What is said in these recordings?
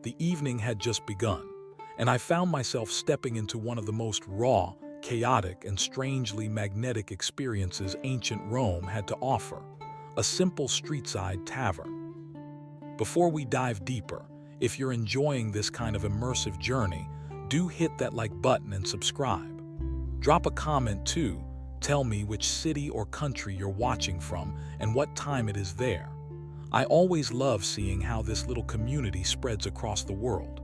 The evening had just begun, and I found myself stepping into one of the most raw, chaotic, and strangely magnetic experiences ancient Rome had to offer, a simple street-side tavern. Before we dive deeper, if you're enjoying this kind of immersive journey, do hit that like button and subscribe. Drop a comment too, tell me which city or country you're watching from and what time it is there. I always love seeing how this little community spreads across the world.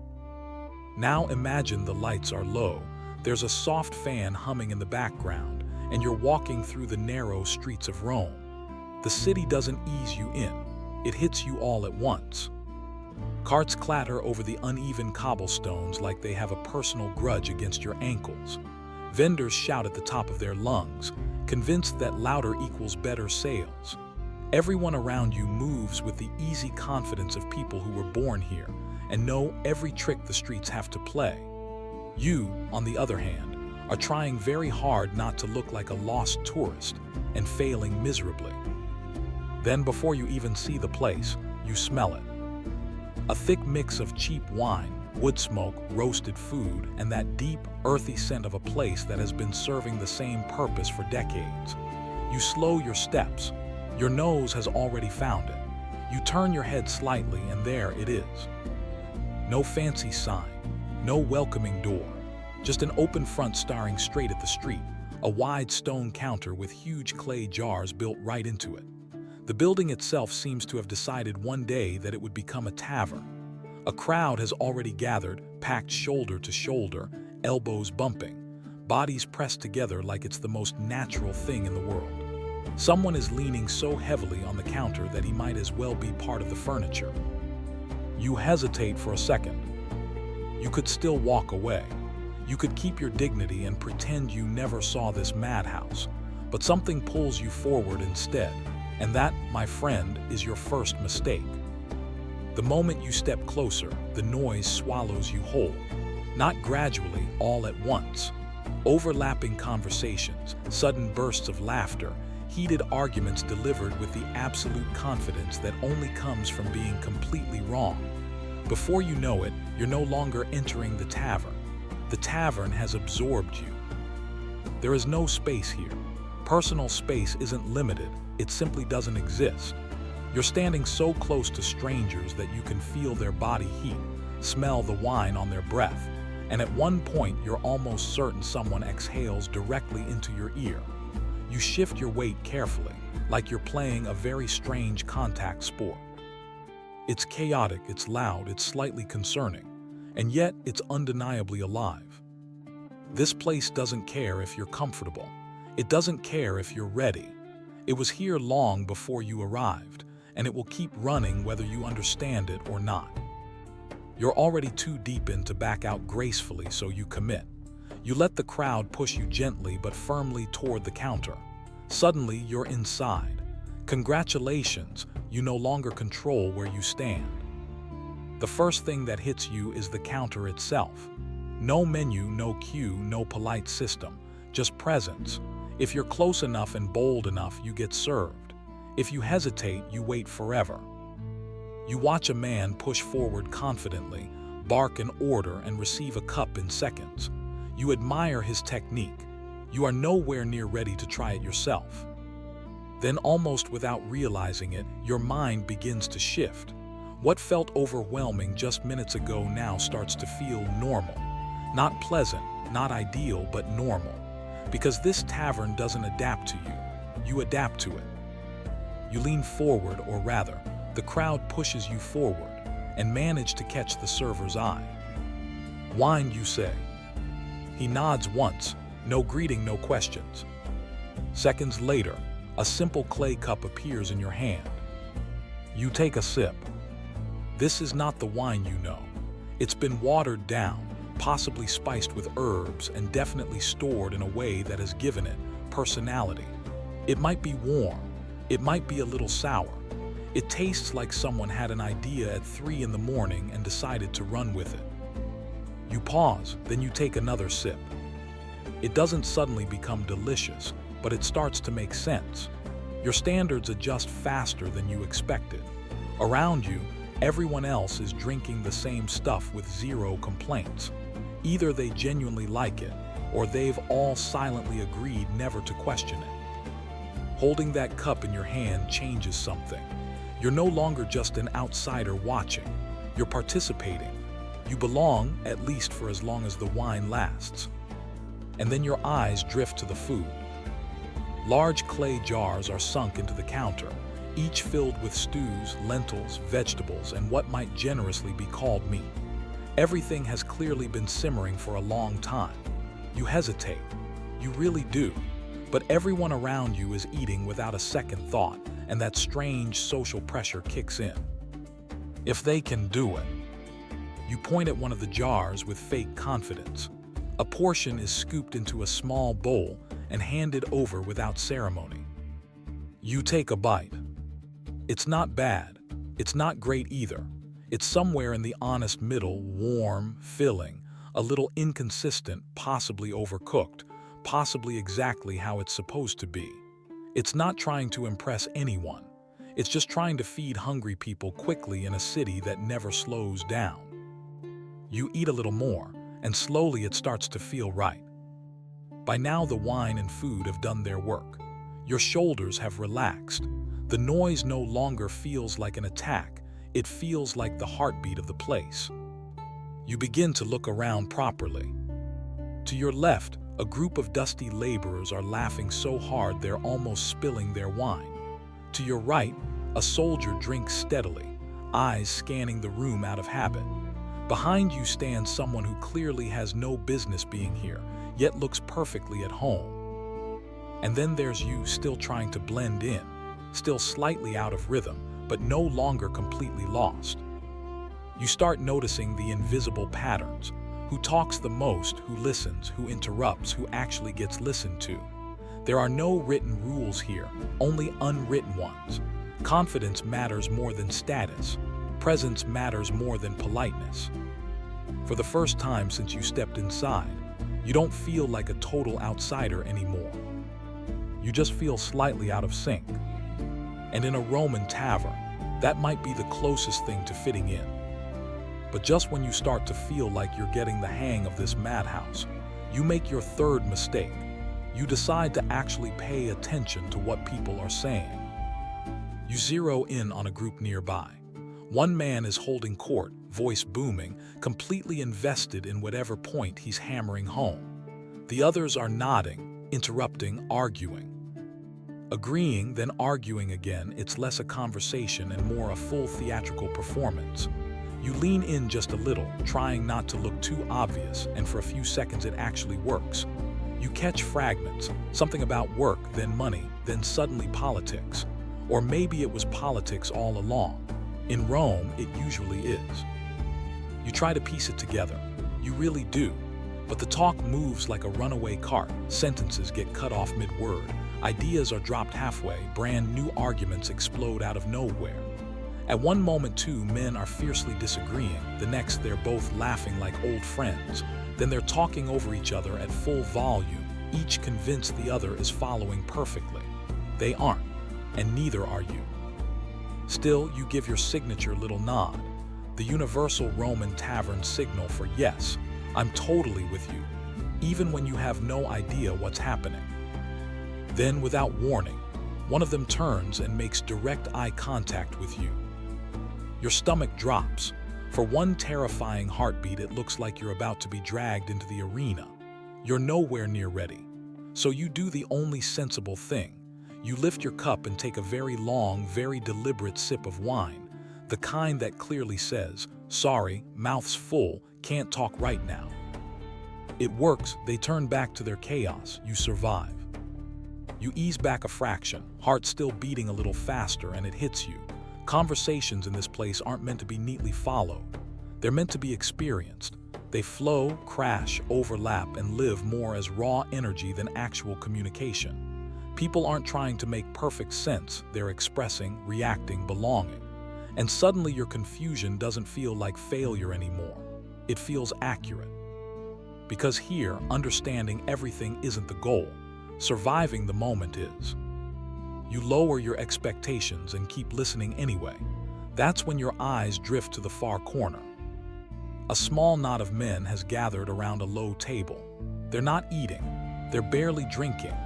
Now imagine the lights are low, there's a soft fan humming in the background, and you're walking through the narrow streets of Rome. The city doesn't ease you in, it hits you all at once. Carts clatter over the uneven cobblestones like they have a personal grudge against your ankles. Vendors shout at the top of their lungs, convinced that louder equals better sales. Everyone around you moves with the easy confidence of people who were born here and know every trick the streets have to play. You, on the other hand, are trying very hard not to look like a lost tourist and failing miserably. Then before you even see the place, you smell it. A thick mix of cheap wine, wood smoke, roasted food, and that deep, earthy scent of a place that has been serving the same purpose for decades. You slow your steps. Your nose has already found it. You turn your head slightly and there it is. No fancy sign, no welcoming door, just an open front staring straight at the street, a wide stone counter with huge clay jars built right into it. The building itself seems to have decided one day that it would become a tavern. A crowd has already gathered, packed shoulder to shoulder, elbows bumping, bodies pressed together like it's the most natural thing in the world. Someone is leaning so heavily on the counter that he might as well be part of the furniture. You hesitate for a second. You could still walk away. You could keep your dignity and pretend you never saw this madhouse. But something pulls you forward instead, and that, my friend, is your first mistake. The moment you step closer, the noise swallows you whole. Not gradually, all at once. Overlapping conversations, sudden bursts of laughter, heated arguments delivered with the absolute confidence that only comes from being completely wrong. Before you know it, you're no longer entering the tavern. The tavern has absorbed you. There is no space here. Personal space isn't limited, it simply doesn't exist. You're standing so close to strangers that you can feel their body heat, smell the wine on their breath, and at one point you're almost certain someone exhales directly into your ear. You shift your weight carefully, like you're playing a very strange contact sport. It's chaotic, it's loud, it's slightly concerning, and yet it's undeniably alive. This place doesn't care if you're comfortable. It doesn't care if you're ready. It was here long before you arrived, and it will keep running whether you understand it or not. You're already too deep in to back out gracefully, so you commit. You let the crowd push you gently but firmly toward the counter. Suddenly, you're inside. Congratulations, you no longer control where you stand. The first thing that hits you is the counter itself. No menu, no queue, no polite system, just presence. If you're close enough and bold enough, you get served. If you hesitate, you wait forever. You watch a man push forward confidently, bark an order, and receive a cup in seconds. You admire his technique. You are nowhere near ready to try it yourself. Then, almost without realizing it, your mind begins to shift. What felt overwhelming just minutes ago now starts to feel normal. Not pleasant, not ideal, but normal. Because this tavern doesn't adapt to you. You adapt to it. You lean forward, or rather, the crowd pushes you forward, and manage to catch the server's eye. Wine, you say. He nods once, no greeting, no questions. Seconds later, a simple clay cup appears in your hand. You take a sip. This is not the wine you know. It's been watered down, possibly spiced with herbs, and definitely stored in a way that has given it personality. It might be warm. It might be a little sour. It tastes like someone had an idea at 3 in the morning and decided to run with it. You pause, then you take another sip. It doesn't suddenly become delicious, but it starts to make sense. Your standards adjust faster than you expected. Around you, Everyone else is drinking the same stuff with zero complaints. Either they genuinely like it, or they've all silently agreed never to question it. Holding that cup in your hand changes something. You're no longer just an outsider watching. You're participating. You belong, at least for as long as the wine lasts. And then your eyes drift to the food. Large clay jars are sunk into the counter, each filled with stews, lentils, vegetables, and what might generously be called meat. Everything has clearly been simmering for a long time. You hesitate. You really do. But everyone around you is eating without a second thought, and that strange social pressure kicks in. If they can do it. You point at one of the jars with fake confidence. A portion is scooped into a small bowl and handed over without ceremony. You take a bite. It's not bad. It's not great either. It's somewhere in the honest middle, warm, filling, a little inconsistent, possibly overcooked, possibly exactly how it's supposed to be. It's not trying to impress anyone. It's just trying to feed hungry people quickly in a city that never slows down. You eat a little more, and slowly it starts to feel right. By now the wine and food have done their work. Your shoulders have relaxed. The noise no longer feels like an attack. It feels like the heartbeat of the place. You begin to look around properly. To your left, a group of dusty laborers are laughing so hard they're almost spilling their wine. To your right, a soldier drinks steadily, eyes scanning the room out of habit. Behind you stands someone who clearly has no business being here, yet looks perfectly at home. And then there's you, still trying to blend in, still slightly out of rhythm, but no longer completely lost. You start noticing the invisible patterns. Who talks the most, who listens, who interrupts, who actually gets listened to. There are no written rules here, only unwritten ones. Confidence matters more than status. Presence matters more than politeness. For the first time since you stepped inside, you don't feel like a total outsider anymore. You just feel slightly out of sync. And in a Roman tavern, that might be the closest thing to fitting in. But just when you start to feel like you're getting the hang of this madhouse, you make your third mistake. You decide to actually pay attention to what people are saying. You zero in on a group nearby. One man is holding court, voice booming, completely invested in whatever point he's hammering home. The others are nodding, interrupting, arguing. Agreeing, then arguing again. It's less a conversation and more a full theatrical performance. You lean in just a little, trying not to look too obvious, and for a few seconds it actually works. You catch fragments, something about work, then money, then suddenly politics. Or maybe it was politics all along. In Rome, it usually is. You try to piece it together. You really do. But the talk moves like a runaway cart. Sentences get cut off mid-word. Ideas are dropped halfway. Brand new arguments explode out of nowhere. At one moment, two men are fiercely disagreeing. The next, they're both laughing like old friends. Then they're talking over each other at full volume, each convinced the other is following perfectly. They aren't, and neither are you. Still, you give your signature little nod, the universal Roman tavern signal for yes, I'm totally with you, even when you have no idea what's happening. Then, without warning, one of them turns and makes direct eye contact with you. Your stomach drops. For one terrifying heartbeat, it looks like you're about to be dragged into the arena. You're nowhere near ready. So you do the only sensible thing. You lift your cup and take a very long, very deliberate sip of wine, the kind that clearly says, sorry, mouth's full, can't talk right now. It works. They turn back to their chaos. You survive. You ease back a fraction, heart still beating a little faster, and it hits you. Conversations in this place aren't meant to be neatly followed. They're meant to be experienced. They flow, crash, overlap, and live more as raw energy than actual communication. People aren't trying to make perfect sense. They're expressing, reacting, belonging. And suddenly your confusion doesn't feel like failure anymore. It feels accurate. Because here, understanding everything isn't the goal. Surviving the moment is. You lower your expectations and keep listening anyway. That's when your eyes drift to the far corner. A small knot of men has gathered around a low table. They're not eating. They're barely drinking.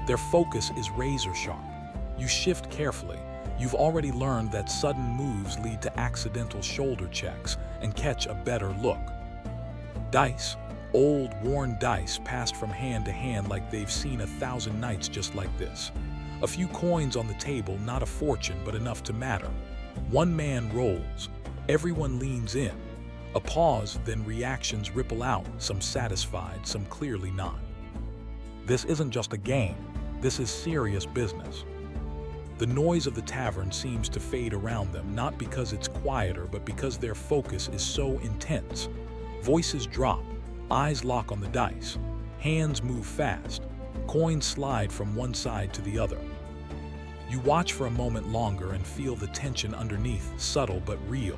Their focus is razor sharp. You shift carefully. You've already learned that sudden moves lead to accidental shoulder checks and catch a better look. Dice, old, worn dice passed from hand to hand like they've seen 1,000 nights just like this. A few coins on the table, not a fortune, but enough to matter. One man rolls. Everyone leans in. A pause, then reactions ripple out, some satisfied, some clearly not. This isn't just a game. This is serious business. The noise of the tavern seems to fade around them, not because it's quieter, but because their focus is so intense. Voices drop, eyes lock on the dice, hands move fast, coins slide from one side to the other. You watch for a moment longer and feel the tension underneath, subtle but real.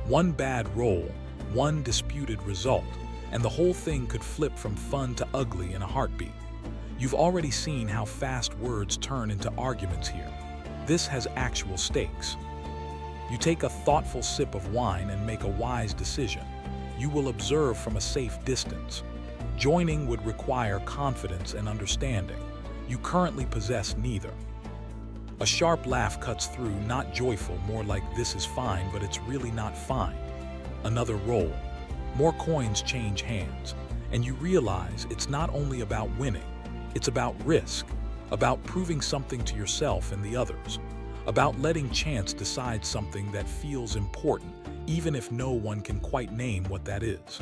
One bad roll, one disputed result, and the whole thing could flip from fun to ugly in a heartbeat. You've already seen how fast words turn into arguments here. This has actual stakes. You take a thoughtful sip of wine and make a wise decision. You will observe from a safe distance. Joining would require confidence and understanding. You currently possess neither. A sharp laugh cuts through, not joyful, more like this is fine, but it's really not fine. Another roll. More coins change hands, and you realize it's not only about winning, it's about risk, about proving something to yourself and the others, about letting chance decide something that feels important, even if no one can quite name what that is.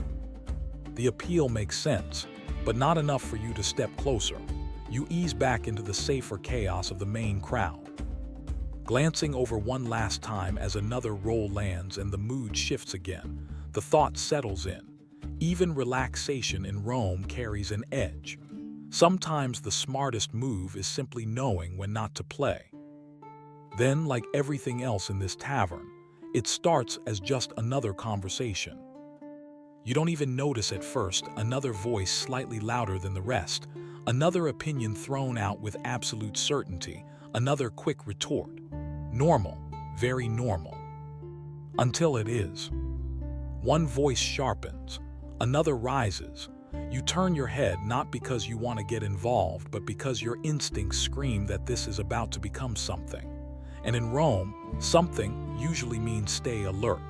The appeal makes sense, but not enough for you to step closer. You ease back into the safer chaos of the main crowd. Glancing over one last time as another roll lands and the mood shifts again, the thought settles in. Even relaxation in Rome carries an edge. Sometimes the smartest move is simply knowing when not to play. Then, like everything else in this tavern, it starts as just another conversation. You don't even notice at first, another voice slightly louder than the rest, another opinion thrown out with absolute certainty, another quick retort. Normal, very normal. Until it is. One voice sharpens, another rises. You turn your head not because you want to get involved, but because your instincts scream that this is about to become something. And in Rome, something usually means stay alert.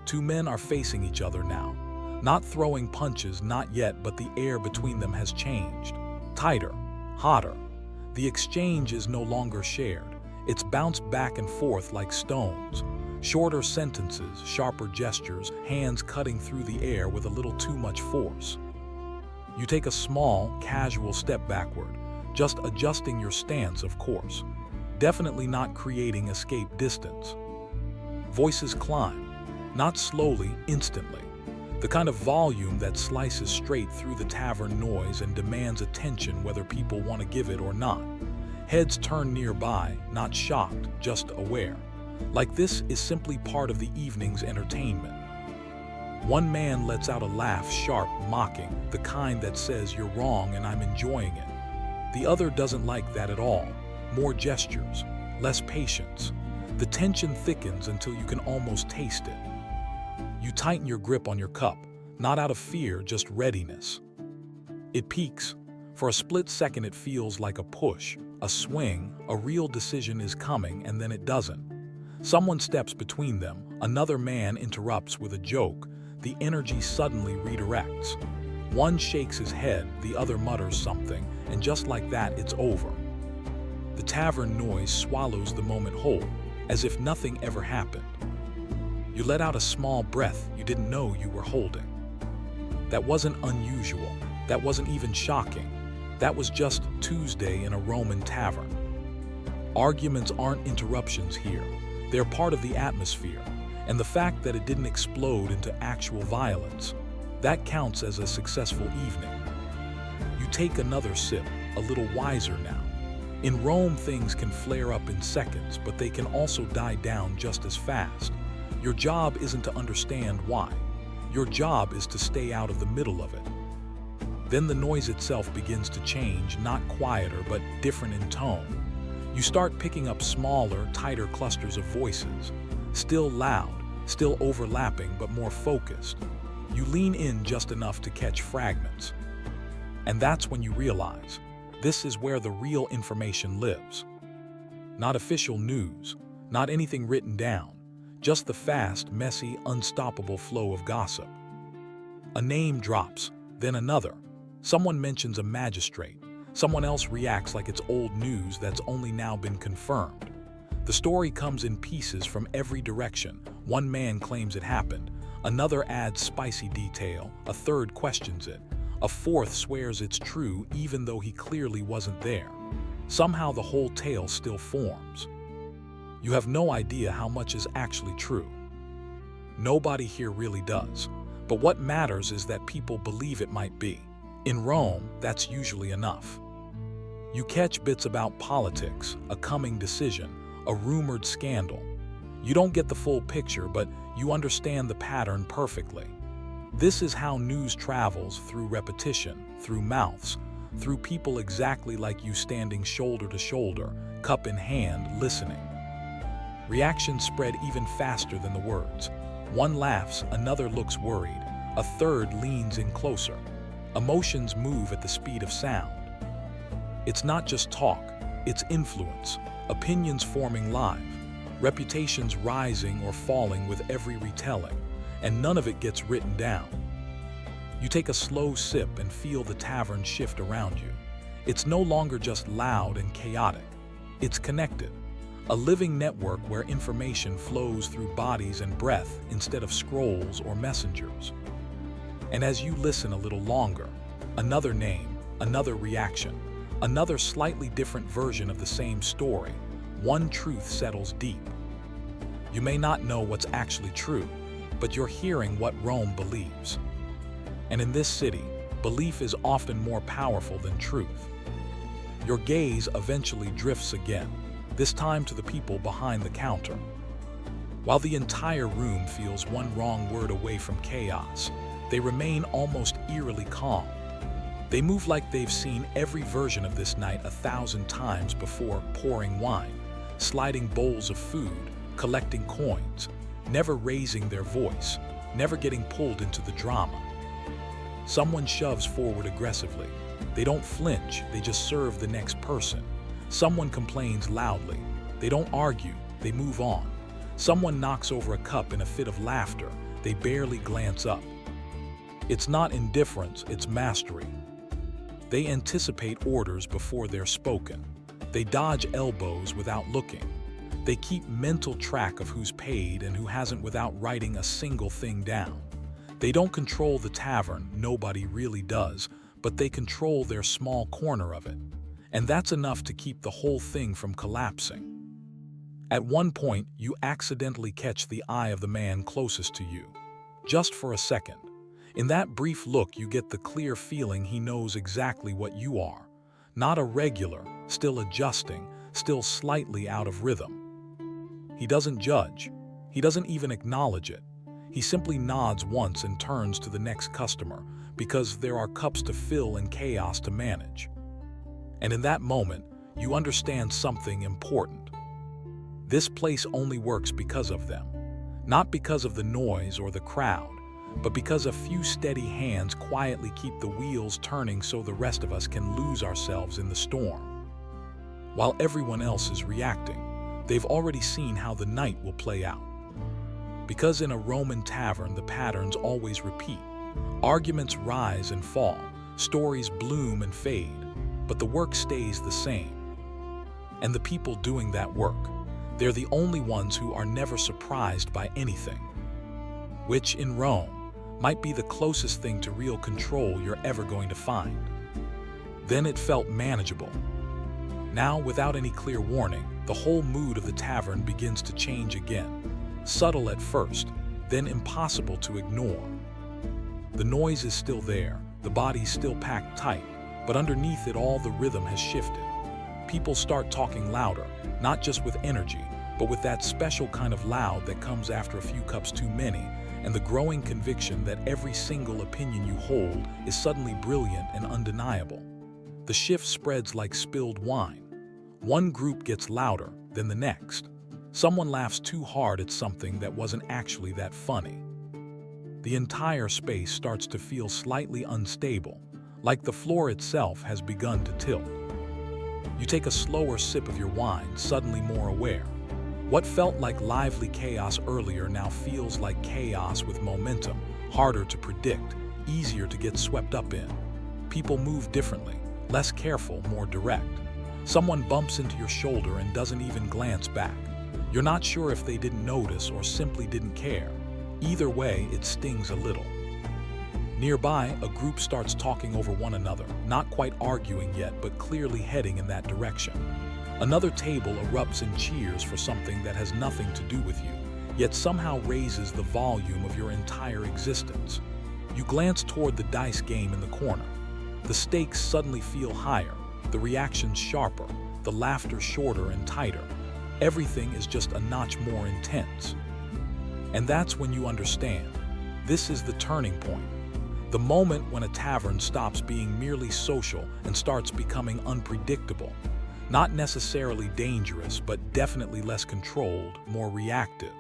Two men are facing each other now. Not throwing punches, not yet, but the air between them has changed. Tighter, hotter. The exchange is no longer shared. It's bounced back and forth like stones. Shorter sentences, sharper gestures, hands cutting through the air with a little too much force. You take a small, casual step backward, just adjusting your stance, of course. Definitely not creating escape distance. Voices climb, not slowly, instantly. The kind of volume that slices straight through the tavern noise and demands attention whether people want to give it or not. Heads turn nearby, not shocked, just aware. Like this is simply part of the evening's entertainment. One man lets out a laugh, sharp, mocking, the kind that says you're wrong and I'm enjoying it. The other doesn't like that at all. More gestures, less patience. The tension thickens until you can almost taste it. You tighten your grip on your cup, not out of fear, just readiness. It peaks. For a split second it feels like a push, a swing, a real decision is coming, and then it doesn't. Someone steps between them, another man interrupts with a joke, the energy suddenly redirects. One shakes his head, the other mutters something, and just like that it's over. The tavern noise swallows the moment whole, as if nothing ever happened. You let out a small breath you didn't know you were holding. That wasn't unusual, that wasn't even shocking. That was just Tuesday in a Roman tavern. Arguments aren't interruptions here. They're part of the atmosphere, and the fact that it didn't explode into actual violence, that counts as a successful evening. You take another sip, a little wiser now. In Rome, things can flare up in seconds, but they can also die down just as fast. Your job isn't to understand why. Your job is to stay out of the middle of it. Then the noise itself begins to change, not quieter, but different in tone. You start picking up smaller, tighter clusters of voices. Still loud, still overlapping but more focused. You lean in just enough to catch fragments. And that's when you realize, this is where the real information lives. Not official news, not anything written down, just the fast, messy, unstoppable flow of gossip. A name drops, then another. Someone mentions a magistrate. Someone else reacts like it's old news that's only now been confirmed. The story comes in pieces from every direction. One man claims it happened. Another adds spicy detail. A third questions it. A fourth swears it's true even though he clearly wasn't there. Somehow the whole tale still forms. You have no idea how much is actually true. Nobody here really does. But what matters is that people believe it might be. In Rome, that's usually enough. You catch bits about politics, a coming decision, a rumored scandal. You don't get the full picture, but you understand the pattern perfectly. This is how news travels, through repetition, through mouths, through people exactly like you standing shoulder to shoulder, cup in hand, listening. Reactions spread even faster than the words. One laughs, another looks worried, a third leans in closer. Emotions move at the speed of sound. It's not just talk, it's influence, opinions forming live, reputations rising or falling with every retelling, and none of it gets written down. You take a slow sip and feel the tavern shift around you. It's no longer just loud and chaotic. It's connected. A living network where information flows through bodies and breath instead of scrolls or messengers. And as you listen a little longer, another name, another reaction, another slightly different version of the same story, one truth settles deep. You may not know what's actually true, but you're hearing what Rome believes. And in this city, belief is often more powerful than truth. Your gaze eventually drifts again, this time to the people behind the counter. While the entire room feels one wrong word away from chaos, they remain almost eerily calm. They move like they've seen every version of this night 1,000 times before, pouring wine, sliding bowls of food, collecting coins, never raising their voice, never getting pulled into the drama. Someone shoves forward aggressively. They don't flinch, they just serve the next person. Someone complains loudly. They don't argue, they move on. Someone knocks over a cup in a fit of laughter. They barely glance up. It's not indifference, it's mastery. They anticipate orders before they're spoken. They dodge elbows without looking. They keep mental track of who's paid and who hasn't without writing a single thing down. They don't control the tavern, nobody really does, but they control their small corner of it. And that's enough to keep the whole thing from collapsing. At one point, you accidentally catch the eye of the man closest to you. Just for a second. In that brief look, you get the clear feeling he knows exactly what you are. Not a regular, still adjusting, still slightly out of rhythm. He doesn't judge. He doesn't even acknowledge it. He simply nods once and turns to the next customer, because there are cups to fill and chaos to manage. And in that moment, you understand something important. This place only works because of them. Not because of the noise or the crowd, but because a few steady hands quietly keep the wheels turning so the rest of us can lose ourselves in the storm. While everyone else is reacting, they've already seen how the night will play out. Because in a Roman tavern, the patterns always repeat. Arguments rise and fall, stories bloom and fade, but the work stays the same. And the people doing that work, they're the only ones who are never surprised by anything. Which, in Rome, might be the closest thing to real control you're ever going to find. Then it felt manageable. Now, without any clear warning, the whole mood of the tavern begins to change again. Subtle at first, then impossible to ignore. The noise is still there, the body's still packed tight, but underneath it all the rhythm has shifted. People start talking louder, not just with energy, but with that special kind of loud that comes after a few cups too many, and the growing conviction that every single opinion you hold is suddenly brilliant and undeniable. The shift spreads like spilled wine. One group gets louder, then the next. Someone laughs too hard at something that wasn't actually that funny. The entire space starts to feel slightly unstable, like the floor itself has begun to tilt. You take a slower sip of your wine, suddenly more aware. What felt like lively chaos earlier now feels like chaos with momentum, harder to predict, easier to get swept up in. People move differently, less careful, more direct. Someone bumps into your shoulder and doesn't even glance back. You're not sure if they didn't notice or simply didn't care. Either way, it stings a little. Nearby, a group starts talking over one another, not quite arguing yet, but clearly heading in that direction. Another table erupts in cheers for something that has nothing to do with you, yet somehow raises the volume of your entire existence. You glance toward the dice game in the corner. The stakes suddenly feel higher, the reactions sharper, the laughter shorter and tighter. Everything is just a notch more intense. And that's when you understand. This is the turning point. The moment when a tavern stops being merely social and starts becoming unpredictable. Not necessarily dangerous, but definitely less controlled, more reactive.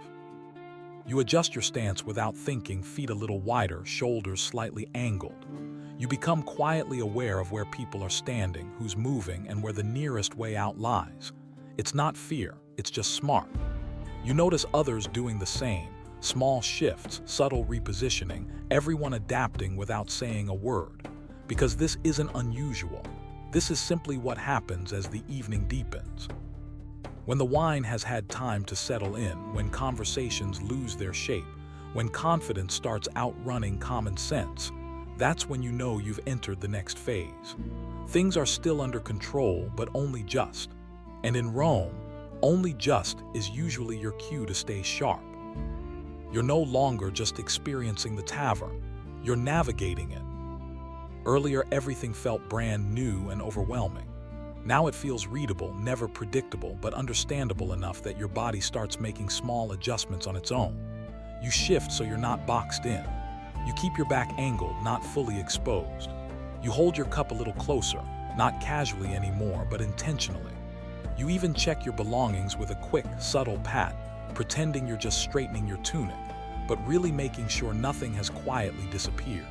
You adjust your stance without thinking, feet a little wider, shoulders slightly angled. You become quietly aware of where people are standing, who's moving, and where the nearest way out lies. It's not fear, it's just smart. You notice others doing the same. Small shifts, subtle repositioning, everyone adapting without saying a word. Because this isn't unusual. This is simply what happens as the evening deepens. When the wine has had time to settle in, when conversations lose their shape, when confidence starts outrunning common sense, that's when you know you've entered the next phase. Things are still under control, but only just. And in Rome, only just is usually your cue to stay sharp. You're no longer just experiencing the tavern, you're navigating it. Earlier, everything felt brand new and overwhelming. Now it feels readable, never predictable, but understandable enough that your body starts making small adjustments on its own. You shift so you're not boxed in. You keep your back angled, not fully exposed. You hold your cup a little closer, not casually anymore, but intentionally. You even check your belongings with a quick, subtle pat, pretending you're just straightening your tunic, but really making sure nothing has quietly disappeared.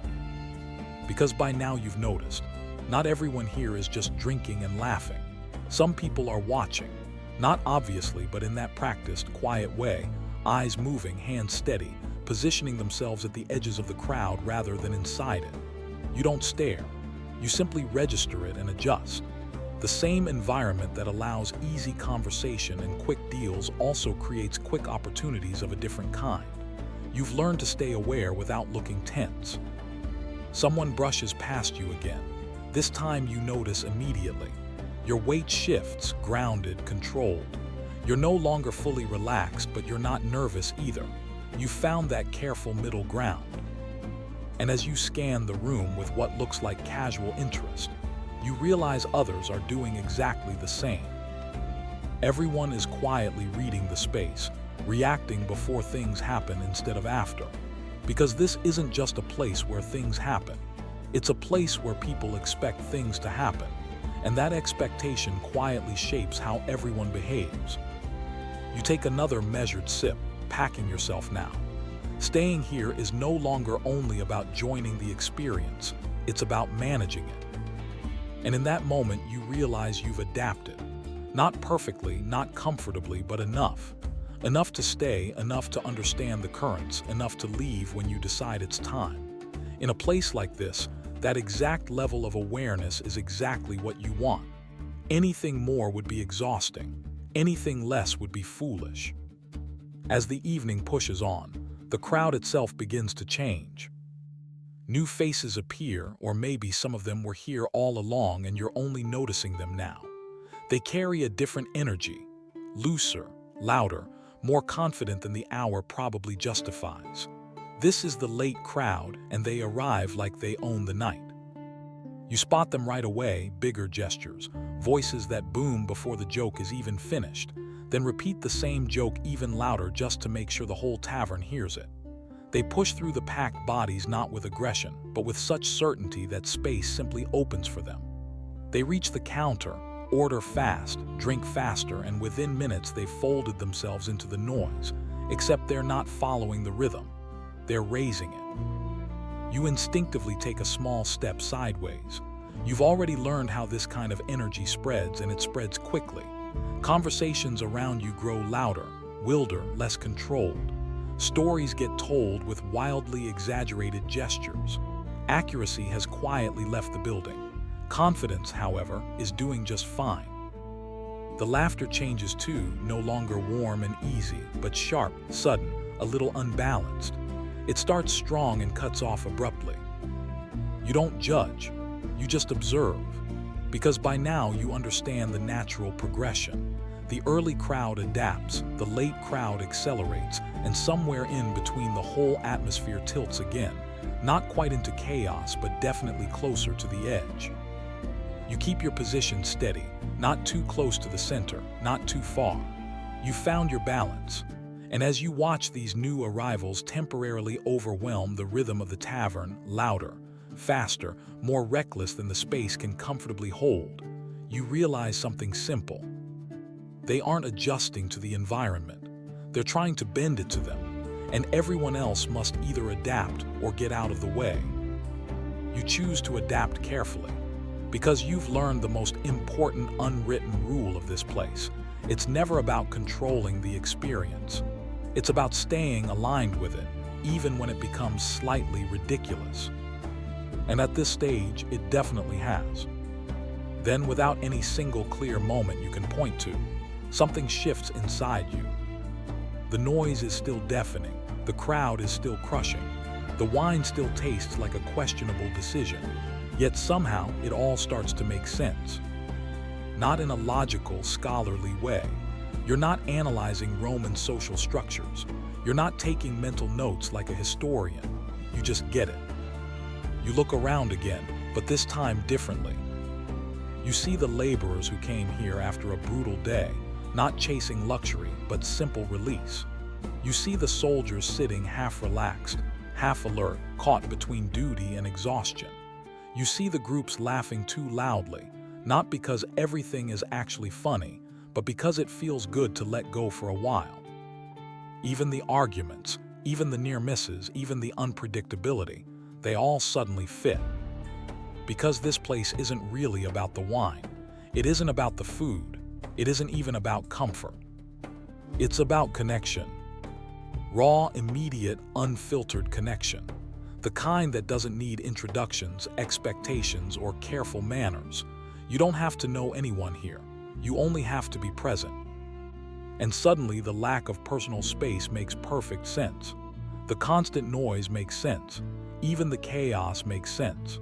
Because by now you've noticed, not everyone here is just drinking and laughing. Some people are watching, not obviously, but in that practiced, quiet way, eyes moving, hands steady, positioning themselves at the edges of the crowd rather than inside it. You don't stare, you simply register it and adjust. The same environment that allows easy conversation and quick deals also creates quick opportunities of a different kind. You've learned to stay aware without looking tense. Someone brushes past you again. This time you notice immediately. Your weight shifts, grounded, controlled. You're no longer fully relaxed, but you're not nervous either. You found that careful middle ground. And as you scan the room with what looks like casual interest, you realize others are doing exactly the same. Everyone is quietly reading the space, reacting before things happen instead of after. Because this isn't just a place where things happen. It's a place where people expect things to happen, and that expectation quietly shapes how everyone behaves. You take another measured sip, packing yourself now. Staying here is no longer only about joining the experience, it's about managing it. And in that moment, you realize you've adapted. Not perfectly, not comfortably, but enough. Enough to stay, enough to understand the currents, enough to leave when you decide it's time. In a place like this, that exact level of awareness is exactly what you want. Anything more would be exhausting. Anything less would be foolish. As the evening pushes on, the crowd itself begins to change. New faces appear, or maybe some of them were here all along and you're only noticing them now. They carry a different energy, looser, louder, more confident than the hour probably justifies. This is the late crowd, and they arrive like they own the night. You spot them right away, bigger gestures, voices that boom before the joke is even finished, then repeat the same joke even louder just to make sure the whole tavern hears it. They push through the packed bodies not with aggression, but with such certainty that space simply opens for them. They reach the counter, order fast, drink faster, and within minutes they've folded themselves into the noise, except they're not following the rhythm. They're raising it. You instinctively take a small step sideways. You've already learned how this kind of energy spreads, and it spreads quickly. Conversations around you grow louder, wilder, less controlled. Stories get told with wildly exaggerated gestures. Accuracy has quietly left the building. Confidence, however, is doing just fine. The laughter changes too, no longer warm and easy, but sharp, sudden, a little unbalanced. It starts strong and cuts off abruptly. You don't judge, you just observe, because by now you understand the natural progression. The early crowd adapts, the late crowd accelerates, and somewhere in between the whole atmosphere tilts again, not quite into chaos, but definitely closer to the edge. You keep your position steady, not too close to the center, not too far. You found your balance. And as you watch these new arrivals temporarily overwhelm the rhythm of the tavern, louder, faster, more reckless than the space can comfortably hold, you realize something simple. They aren't adjusting to the environment. They're trying to bend it to them, and everyone else must either adapt or get out of the way. You choose to adapt carefully, because you've learned the most important unwritten rule of this place. It's never about controlling the experience. It's about staying aligned with it, even when it becomes slightly ridiculous. And at this stage, it definitely has. Then, without any single clear moment you can point to, something shifts inside you. The noise is still deafening, the crowd is still crushing, the wine still tastes like a questionable decision, yet somehow it all starts to make sense. Not in a logical, scholarly way. You're not analyzing Roman social structures. You're not taking mental notes like a historian. You just get it. You look around again, but this time differently. You see the laborers who came here after a brutal day, not chasing luxury, but simple release. You see the soldiers sitting half relaxed, half alert, caught between duty and exhaustion. You see the groups laughing too loudly, not because everything is actually funny, but because it feels good to let go for a while. Even the arguments, even the near misses, even the unpredictability, they all suddenly fit. Because this place isn't really about the wine. It isn't about the food. It isn't even about comfort. It's about connection. Raw, immediate, unfiltered connection. The kind that doesn't need introductions, expectations, or careful manners. You don't have to know anyone here. You only have to be present. And suddenly the lack of personal space makes perfect sense. The constant noise makes sense. Even the chaos makes sense.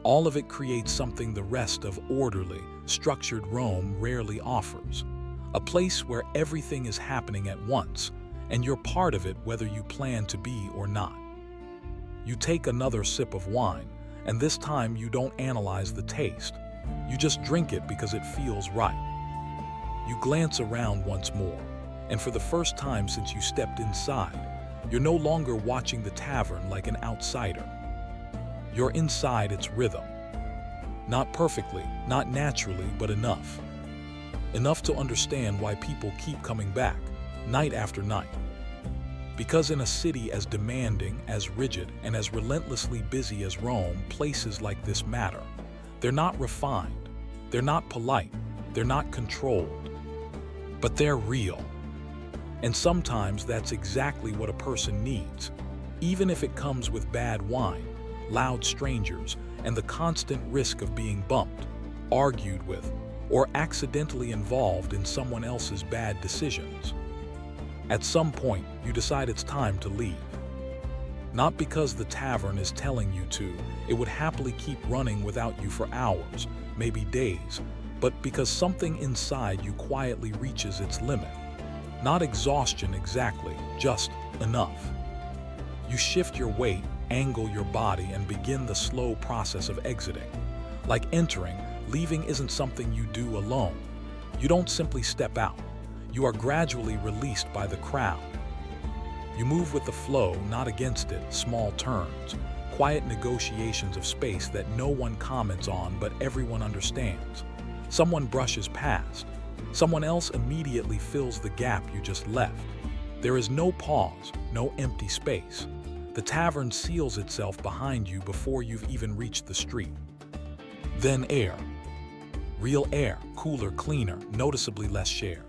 All of it creates something the rest of orderly, structured Rome rarely offers. A place where everything is happening at once, and you're part of it whether you plan to be or not. You take another sip of wine, and this time you don't analyze the taste. You just drink it because it feels right. You glance around once more, and for the first time since you stepped inside, you're no longer watching the tavern like an outsider. You're inside its rhythm. Not perfectly, not naturally, but enough. Enough to understand why people keep coming back, night after night. Because in a city as demanding, as rigid, and as relentlessly busy as Rome, places like this matter. They're not refined, they're not polite, they're not controlled, but they're real. And sometimes that's exactly what a person needs, even if it comes with bad wine, loud strangers, and the constant risk of being bumped, argued with, or accidentally involved in someone else's bad decisions. At some point, you decide it's time to leave. Not because the tavern is telling you to, it would happily keep running without you for hours, maybe days, but because something inside you quietly reaches its limit. Not exhaustion exactly, just enough. You shift your weight, angle your body, and begin the slow process of exiting. Like entering, leaving isn't something you do alone. You don't simply step out. You are gradually released by the crowd. You move with the flow, not against it, small turns, quiet negotiations of space that no one comments on but everyone understands. Someone brushes past. Someone else immediately fills the gap you just left. There is no pause, no empty space. The tavern seals itself behind you before you've even reached the street. Then air. Real air, cooler, cleaner, noticeably less shared.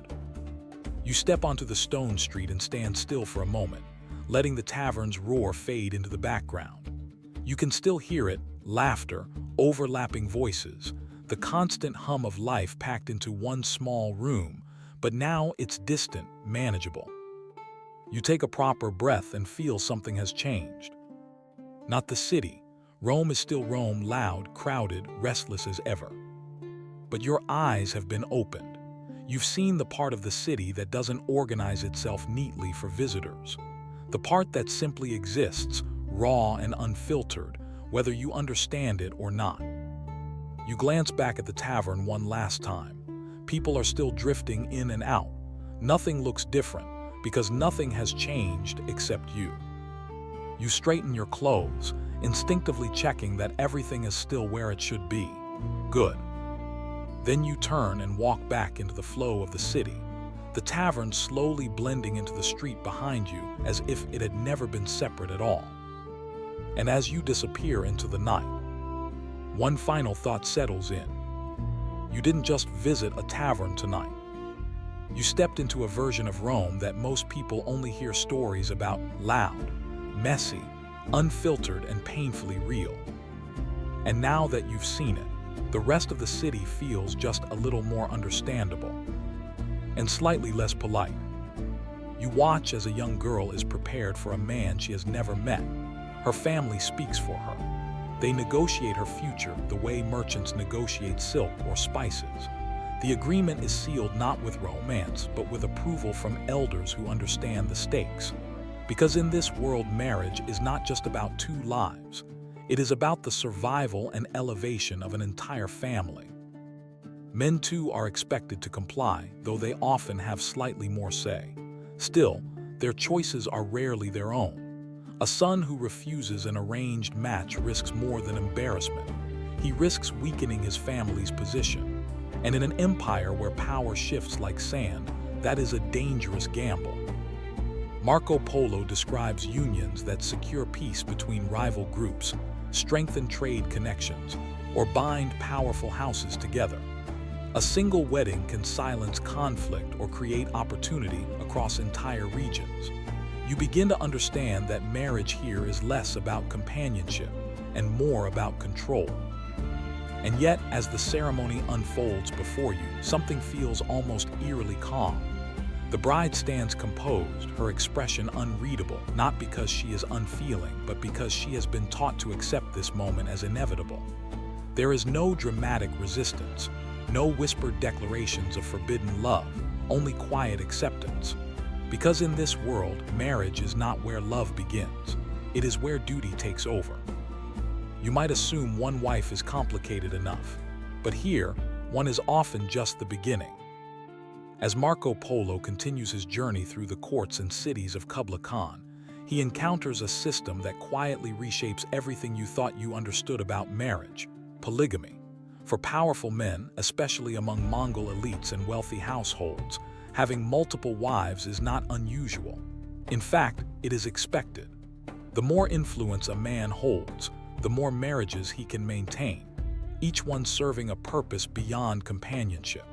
You step onto the stone street and stand still for a moment, letting the tavern's roar fade into the background. You can still hear it, laughter, overlapping voices, the constant hum of life packed into one small room, but now it's distant, manageable. You take a proper breath and feel something has changed. Not the city. Rome is still Rome, loud, crowded, restless as ever. But your eyes have been opened. You've seen the part of the city that doesn't organize itself neatly for visitors. The part that simply exists, raw and unfiltered, whether you understand it or not. You glance back at the tavern one last time. People are still drifting in and out. Nothing looks different, because nothing has changed except you. You straighten your clothes, instinctively checking that everything is still where it should be. Good. Then you turn and walk back into the flow of the city, the tavern slowly blending into the street behind you as if it had never been separate at all. And as you disappear into the night, one final thought settles in. You didn't just visit a tavern tonight. You stepped into a version of Rome that most people only hear stories about: loud, messy, unfiltered, and painfully real. And now that you've seen it, the rest of the city feels just a little more understandable and slightly less polite. You watch as a young girl is prepared for a man she has never met. Her family speaks for her. They negotiate her future the way merchants negotiate silk or spices. The agreement is sealed not with romance, but with approval from elders who understand the stakes. Because in this world, marriage is not just about two lives. It is about the survival and elevation of an entire family. Men too are expected to comply, though they often have slightly more say. Still, their choices are rarely their own. A son who refuses an arranged match risks more than embarrassment. He risks weakening his family's position. And in an empire where power shifts like sand, that is a dangerous gamble. Marco Polo describes unions that secure peace between rival groups, strengthen trade connections, or bind powerful houses together. A single wedding can silence conflict or create opportunity across entire regions. You begin to understand that marriage here is less about companionship and more about control. And yet, as the ceremony unfolds before you, something feels almost eerily calm. The bride stands composed, her expression unreadable, not because she is unfeeling, but because she has been taught to accept this moment as inevitable. There is no dramatic resistance, no whispered declarations of forbidden love, only quiet acceptance. Because in this world, marriage is not where love begins. It is where duty takes over. You might assume one wife is complicated enough, but here, one is often just the beginning. As Marco Polo continues his journey through the courts and cities of Kubla Khan, he encounters a system that quietly reshapes everything you thought you understood about marriage: polygamy. For powerful men, especially among Mongol elites and wealthy households, having multiple wives is not unusual. In fact, it is expected. The more influence a man holds, the more marriages he can maintain, each one serving a purpose beyond companionship.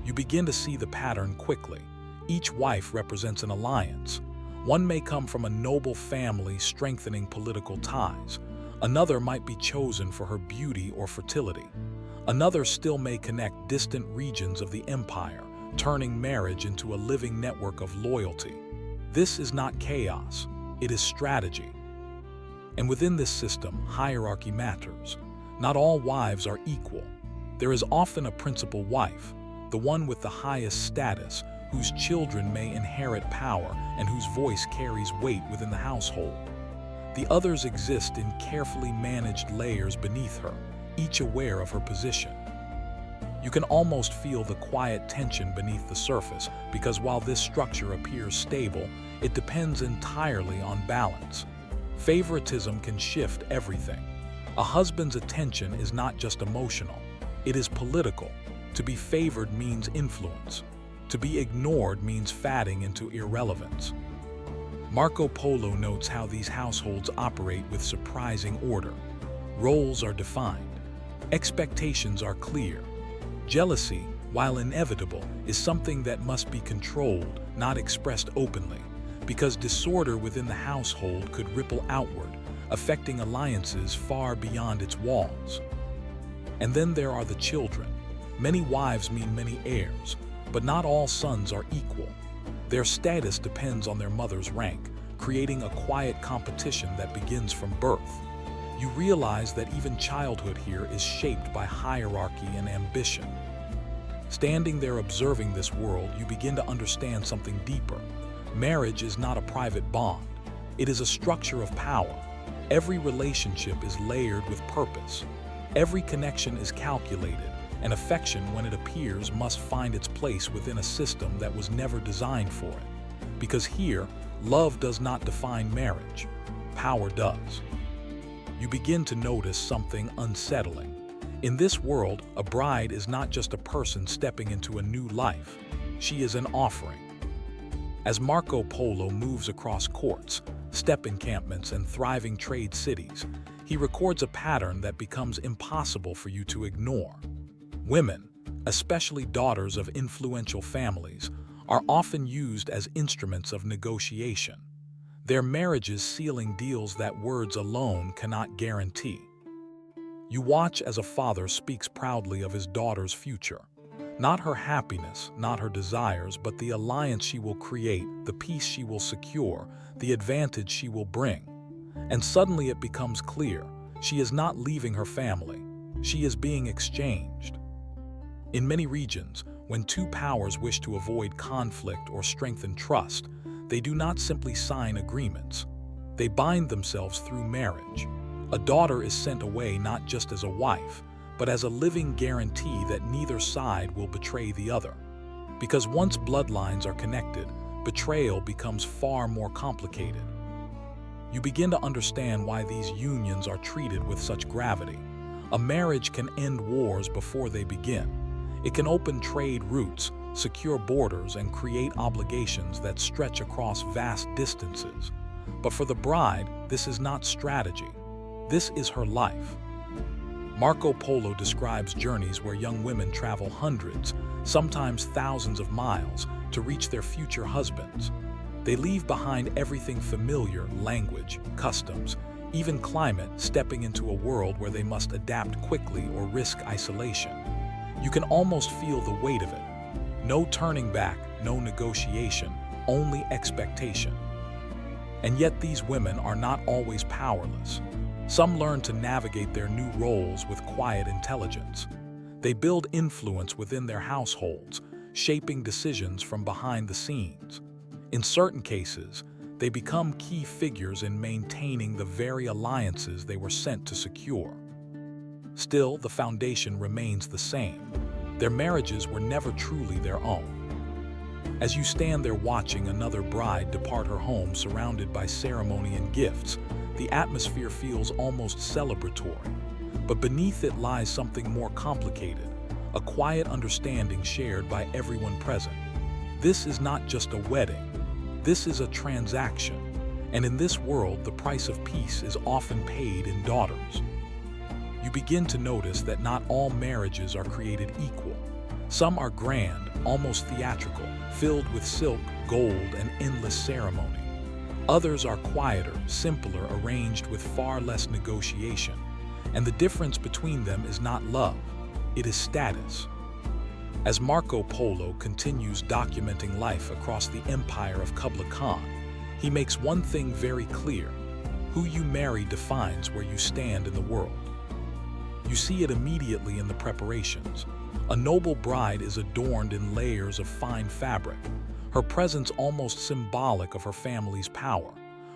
You begin to see the pattern quickly. Each wife represents an alliance. One may come from a noble family, strengthening political ties. Another might be chosen for her beauty or fertility. Another still may connect distant regions of the empire, turning marriage into a living network of loyalty. This is not chaos, it is strategy. And within this system, hierarchy matters. Not all wives are equal. There is often a principal wife, the one with the highest status, whose children may inherit power and whose voice carries weight within the household. The others exist in carefully managed layers beneath her, each aware of her position. You can almost feel the quiet tension beneath the surface, because while this structure appears stable, it depends entirely on balance. Favoritism can shift everything. A husband's attention is not just emotional. It is political. To be favored means influence. To be ignored means fading into irrelevance. Marco Polo notes how these households operate with surprising order. Roles are defined. Expectations are clear. Jealousy, while inevitable, is something that must be controlled, not expressed openly, because disorder within the household could ripple outward, affecting alliances far beyond its walls. And then there are the children. Many wives mean many heirs, but not all sons are equal. Their status depends on their mother's rank, creating a quiet competition that begins from birth. You realize that even childhood here is shaped by hierarchy and ambition. Standing there observing this world, you begin to understand something deeper. Marriage is not a private bond. It is a structure of power. Every relationship is layered with purpose. Every connection is calculated, and affection, when it appears, must find its place within a system that was never designed for it. Because here, love does not define marriage. Power does. You begin to notice something unsettling. In this world, a bride is not just a person stepping into a new life. She is an offering. As Marco Polo moves across courts, steppe encampments, and thriving trade cities, he records a pattern that becomes impossible for you to ignore. Women, especially daughters of influential families, are often used as instruments of negotiation. Their marriages sealing deals that words alone cannot guarantee. You watch as a father speaks proudly of his daughter's future. Not her happiness, not her desires, but the alliance she will create, the peace she will secure, the advantage she will bring. And suddenly it becomes clear, she is not leaving her family. She is being exchanged. In many regions, when two powers wish to avoid conflict or strengthen trust, they do not simply sign agreements. They bind themselves through marriage. A daughter is sent away not just as a wife, but as a living guarantee that neither side will betray the other. Because once bloodlines are connected, betrayal becomes far more complicated. You begin to understand why these unions are treated with such gravity. A marriage can end wars before they begin. It can open trade routes, secure borders, and create obligations that stretch across vast distances. But for the bride, this is not strategy. This is her life. Marco Polo describes journeys where young women travel hundreds, sometimes thousands of miles to reach their future husbands. They leave behind everything familiar, language, customs, even climate, stepping into a world where they must adapt quickly or risk isolation. You can almost feel the weight of it. No turning back, no negotiation, only expectation. And yet these women are not always powerless. Some learn to navigate their new roles with quiet intelligence. They build influence within their households, shaping decisions from behind the scenes. In certain cases, they become key figures in maintaining the very alliances they were sent to secure. Still, the foundation remains the same. Their marriages were never truly their own. As you stand there watching another bride depart her home surrounded by ceremony and gifts, the atmosphere feels almost celebratory. But beneath it lies something more complicated, a quiet understanding shared by everyone present. This is not just a wedding. This is a transaction. And in this world, the price of peace is often paid in daughters. You begin to notice that not all marriages are created equal. Some are grand, almost theatrical, filled with silk, gold, and endless ceremony. Others are quieter, simpler, arranged with far less negotiation. And the difference between them is not love, it is status. As Marco Polo continues documenting life across the empire of Kublai Khan, he makes one thing very clear: who you marry defines where you stand in the world. You see it immediately in the preparations. A noble bride is adorned in layers of fine fabric, her presence almost symbolic of her family's power.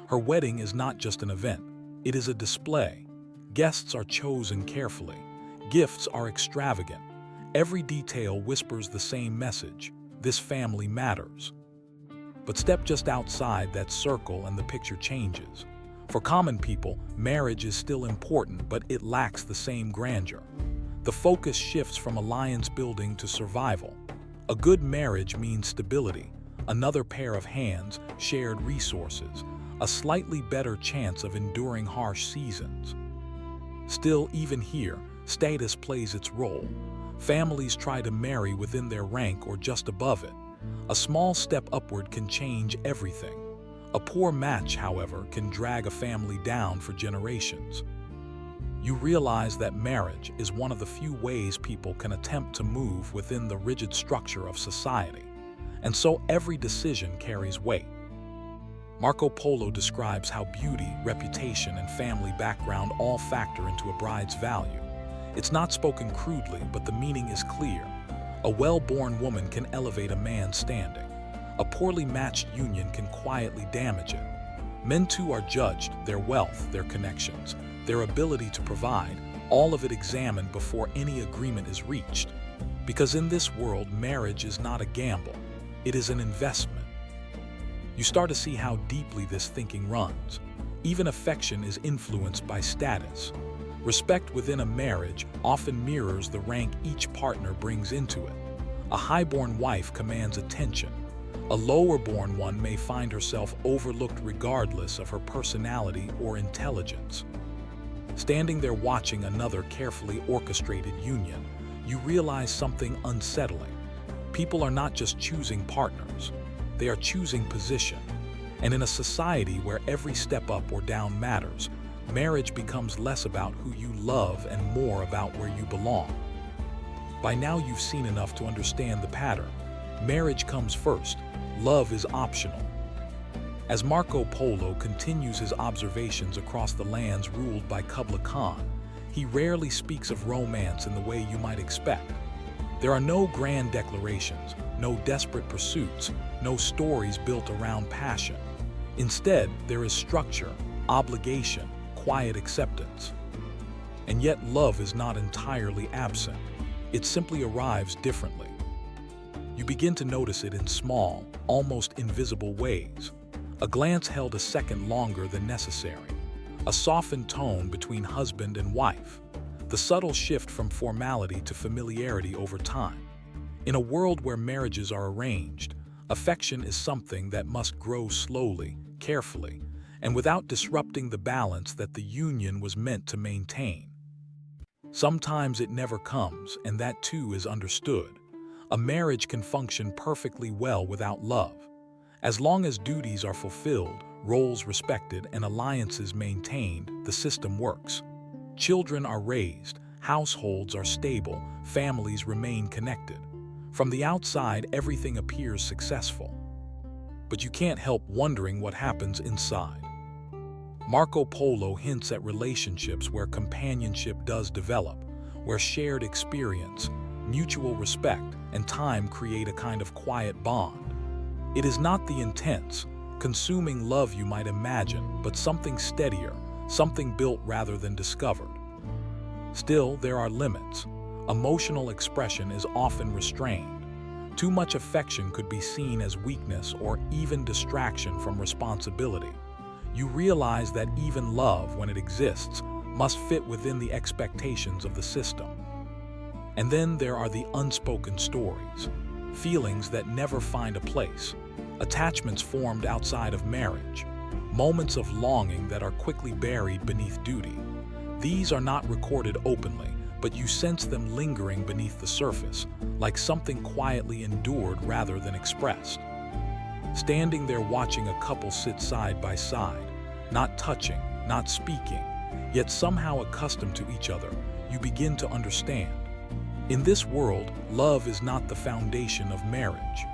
Her wedding is not just an event, it is a display. Guests are chosen carefully. Gifts are extravagant. Every detail whispers the same message: this family matters. But step just outside that circle and the picture changes. For common people, marriage is still important, but it lacks the same grandeur. The focus shifts from alliance building to survival. A good marriage means stability, another pair of hands, shared resources, a slightly better chance of enduring harsh seasons. Still, even here, status plays its role. Families try to marry within their rank or just above it. A small step upward can change everything. A poor match, however, can drag a family down for generations. You realize that marriage is one of the few ways people can attempt to move within the rigid structure of society, and so every decision carries weight. Marco Polo describes how beauty, reputation, and family background all factor into a bride's value. It's not spoken crudely, but the meaning is clear. A well-born woman can elevate a man's standing. A poorly matched union can quietly damage it. Men too are judged, their wealth, their connections, their ability to provide, all of it examined before any agreement is reached. Because in this world, marriage is not a gamble, it is an investment. You start to see how deeply this thinking runs. Even affection is influenced by status. Respect within a marriage often mirrors the rank each partner brings into it. A high-born wife commands attention. A lower-born one may find herself overlooked regardless of her personality or intelligence. Standing there watching another carefully orchestrated union, you realize something unsettling. People are not just choosing partners, they are choosing position. And in a society where every step up or down matters, marriage becomes less about who you love and more about where you belong. By now you've seen enough to understand the pattern. Marriage comes first, love is optional. As Marco Polo continues his observations across the lands ruled by Kublai Khan, he rarely speaks of romance in the way you might expect. There are no grand declarations, no desperate pursuits, no stories built around passion. Instead, there is structure, obligation, quiet acceptance. And yet love is not entirely absent. It simply arrives differently. You begin to notice it in small, almost invisible ways. A glance held a second longer than necessary. A softened tone between husband and wife. The subtle shift from formality to familiarity over time. In a world where marriages are arranged, affection is something that must grow slowly, carefully, and without disrupting the balance that the union was meant to maintain. Sometimes it never comes, and that too is understood. A marriage can function perfectly well without love. As long as duties are fulfilled, roles respected, and alliances maintained, the system works. Children are raised, households are stable, families remain connected. From the outside, everything appears successful. But you can't help wondering what happens inside. Marco Polo hints at relationships where companionship does develop, where shared experience, mutual respect, and time create a kind of quiet bond. It is not the intense, consuming love you might imagine, but something steadier, something built rather than discovered. Still, there are limits. Emotional expression is often restrained. Too much affection could be seen as weakness or even distraction from responsibility. You realize that even love, when it exists, must fit within the expectations of the system. And then there are the unspoken stories, feelings that never find a place, attachments formed outside of marriage, moments of longing that are quickly buried beneath duty. These are not recorded openly, but you sense them lingering beneath the surface, like something quietly endured rather than expressed. Standing there watching a couple sit side by side, not touching, not speaking, yet somehow accustomed to each other, you begin to understand. In this world, love is not the foundation of marriage.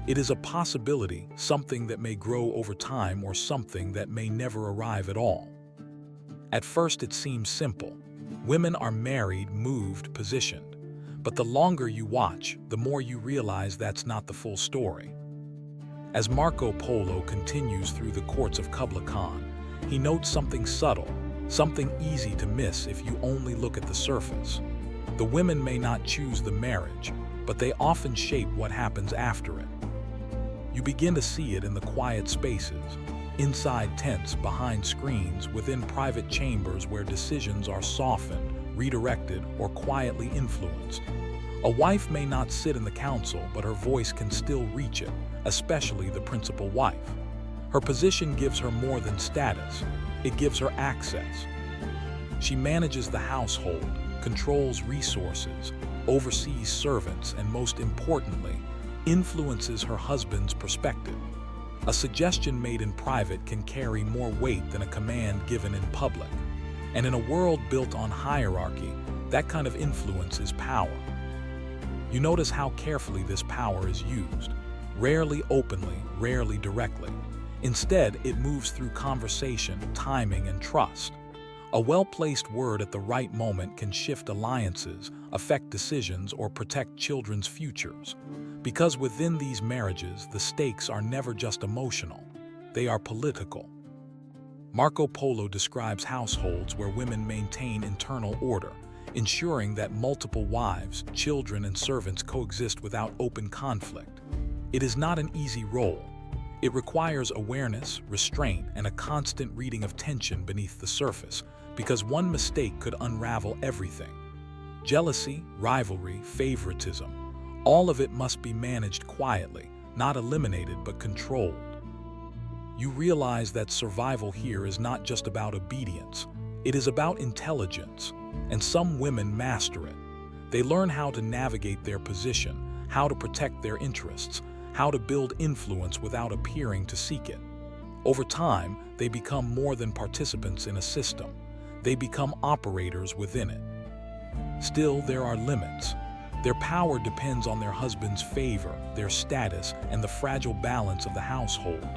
It is a possibility, something that may grow over time or something that may never arrive at all. At first it seems simple. Women are married, moved, positioned. But the longer you watch, the more you realize that's not the full story. As Marco Polo continues through the courts of Kublai Khan, he notes something subtle, something easy to miss if you only look at the surface. The women may not choose the marriage, but they often shape what happens after it. You begin to see it in the quiet spaces, inside tents, behind screens, within private chambers where decisions are softened, redirected, or quietly influenced. A wife may not sit in the council, but her voice can still reach it, especially the principal wife. Her position gives her more than status, it gives her access. She manages the household, controls resources, oversees servants, and most importantly, influences her husband's perspective. A suggestion made in private can carry more weight than a command given in public. And in a world built on hierarchy, that kind of influence is power. You notice how carefully this power is used. Rarely openly, rarely directly. Instead, it moves through conversation, timing, and trust. A well-placed word at the right moment can shift alliances, affect decisions, or protect children's futures. Because within these marriages, the stakes are never just emotional, they are political. Marco Polo describes households where women maintain internal order, ensuring that multiple wives, children, and servants coexist without open conflict. It is not an easy role. It requires awareness, restraint, and a constant reading of tension beneath the surface, because one mistake could unravel everything. Jealousy, rivalry, favoritism, all of it must be managed quietly, not eliminated but controlled. You realize that survival here is not just about obedience, it is about intelligence, and some women master it. They learn how to navigate their position, how to protect their interests, how to build influence without appearing to seek it. Over time, they become more than participants in a system. They become operators within it. Still, there are limits. Their power depends on their husband's favor, their status, and the fragile balance of the household.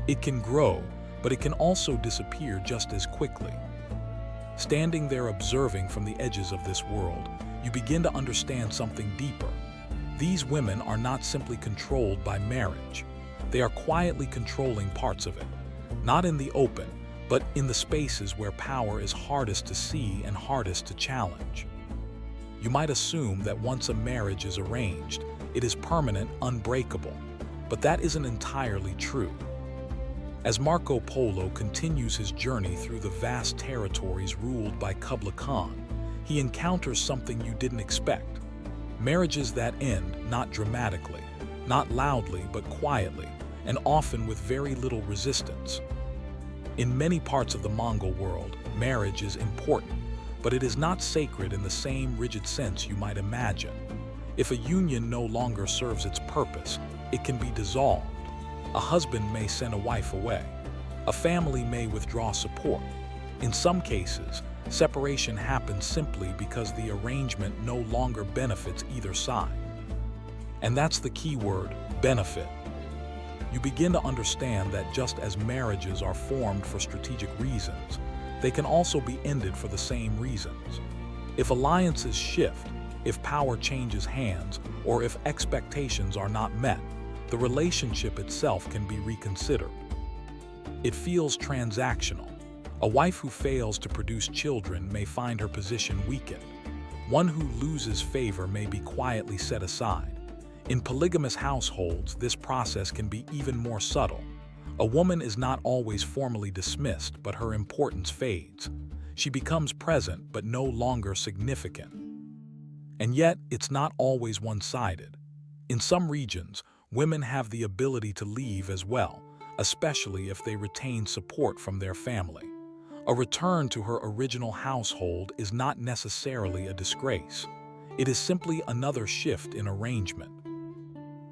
It can grow, but it can also disappear just as quickly. Standing there observing from the edges of this world, you begin to understand something deeper. These women are not simply controlled by marriage. They are quietly controlling parts of it, not in the open, but in the spaces where power is hardest to see and hardest to challenge. You might assume that once a marriage is arranged, it is permanent, unbreakable, but that isn't entirely true. As Marco Polo continues his journey through the vast territories ruled by Kubla Khan, he encounters something you didn't expect. Marriages that end not dramatically, not loudly but quietly, and often with very little resistance. In many parts of the Mongol world, marriage is important, but it is not sacred in the same rigid sense you might imagine. If a union no longer serves its purpose, it can be dissolved. A husband may send a wife away. A family may withdraw support. In some cases, separation happens simply because the arrangement no longer benefits either side. And that's the key word, benefit. You begin to understand that just as marriages are formed for strategic reasons, they can also be ended for the same reasons. If alliances shift, if power changes hands, or if expectations are not met, the relationship itself can be reconsidered. It feels transactional. A wife who fails to produce children may find her position weakened. One who loses favor may be quietly set aside. In polygamous households, this process can be even more subtle. A woman is not always formally dismissed, but her importance fades. She becomes present, but no longer significant. And yet, it's not always one-sided. In some regions, women have the ability to leave as well, especially if they retain support from their family. A return to her original household is not necessarily a disgrace. It is simply another shift in arrangement.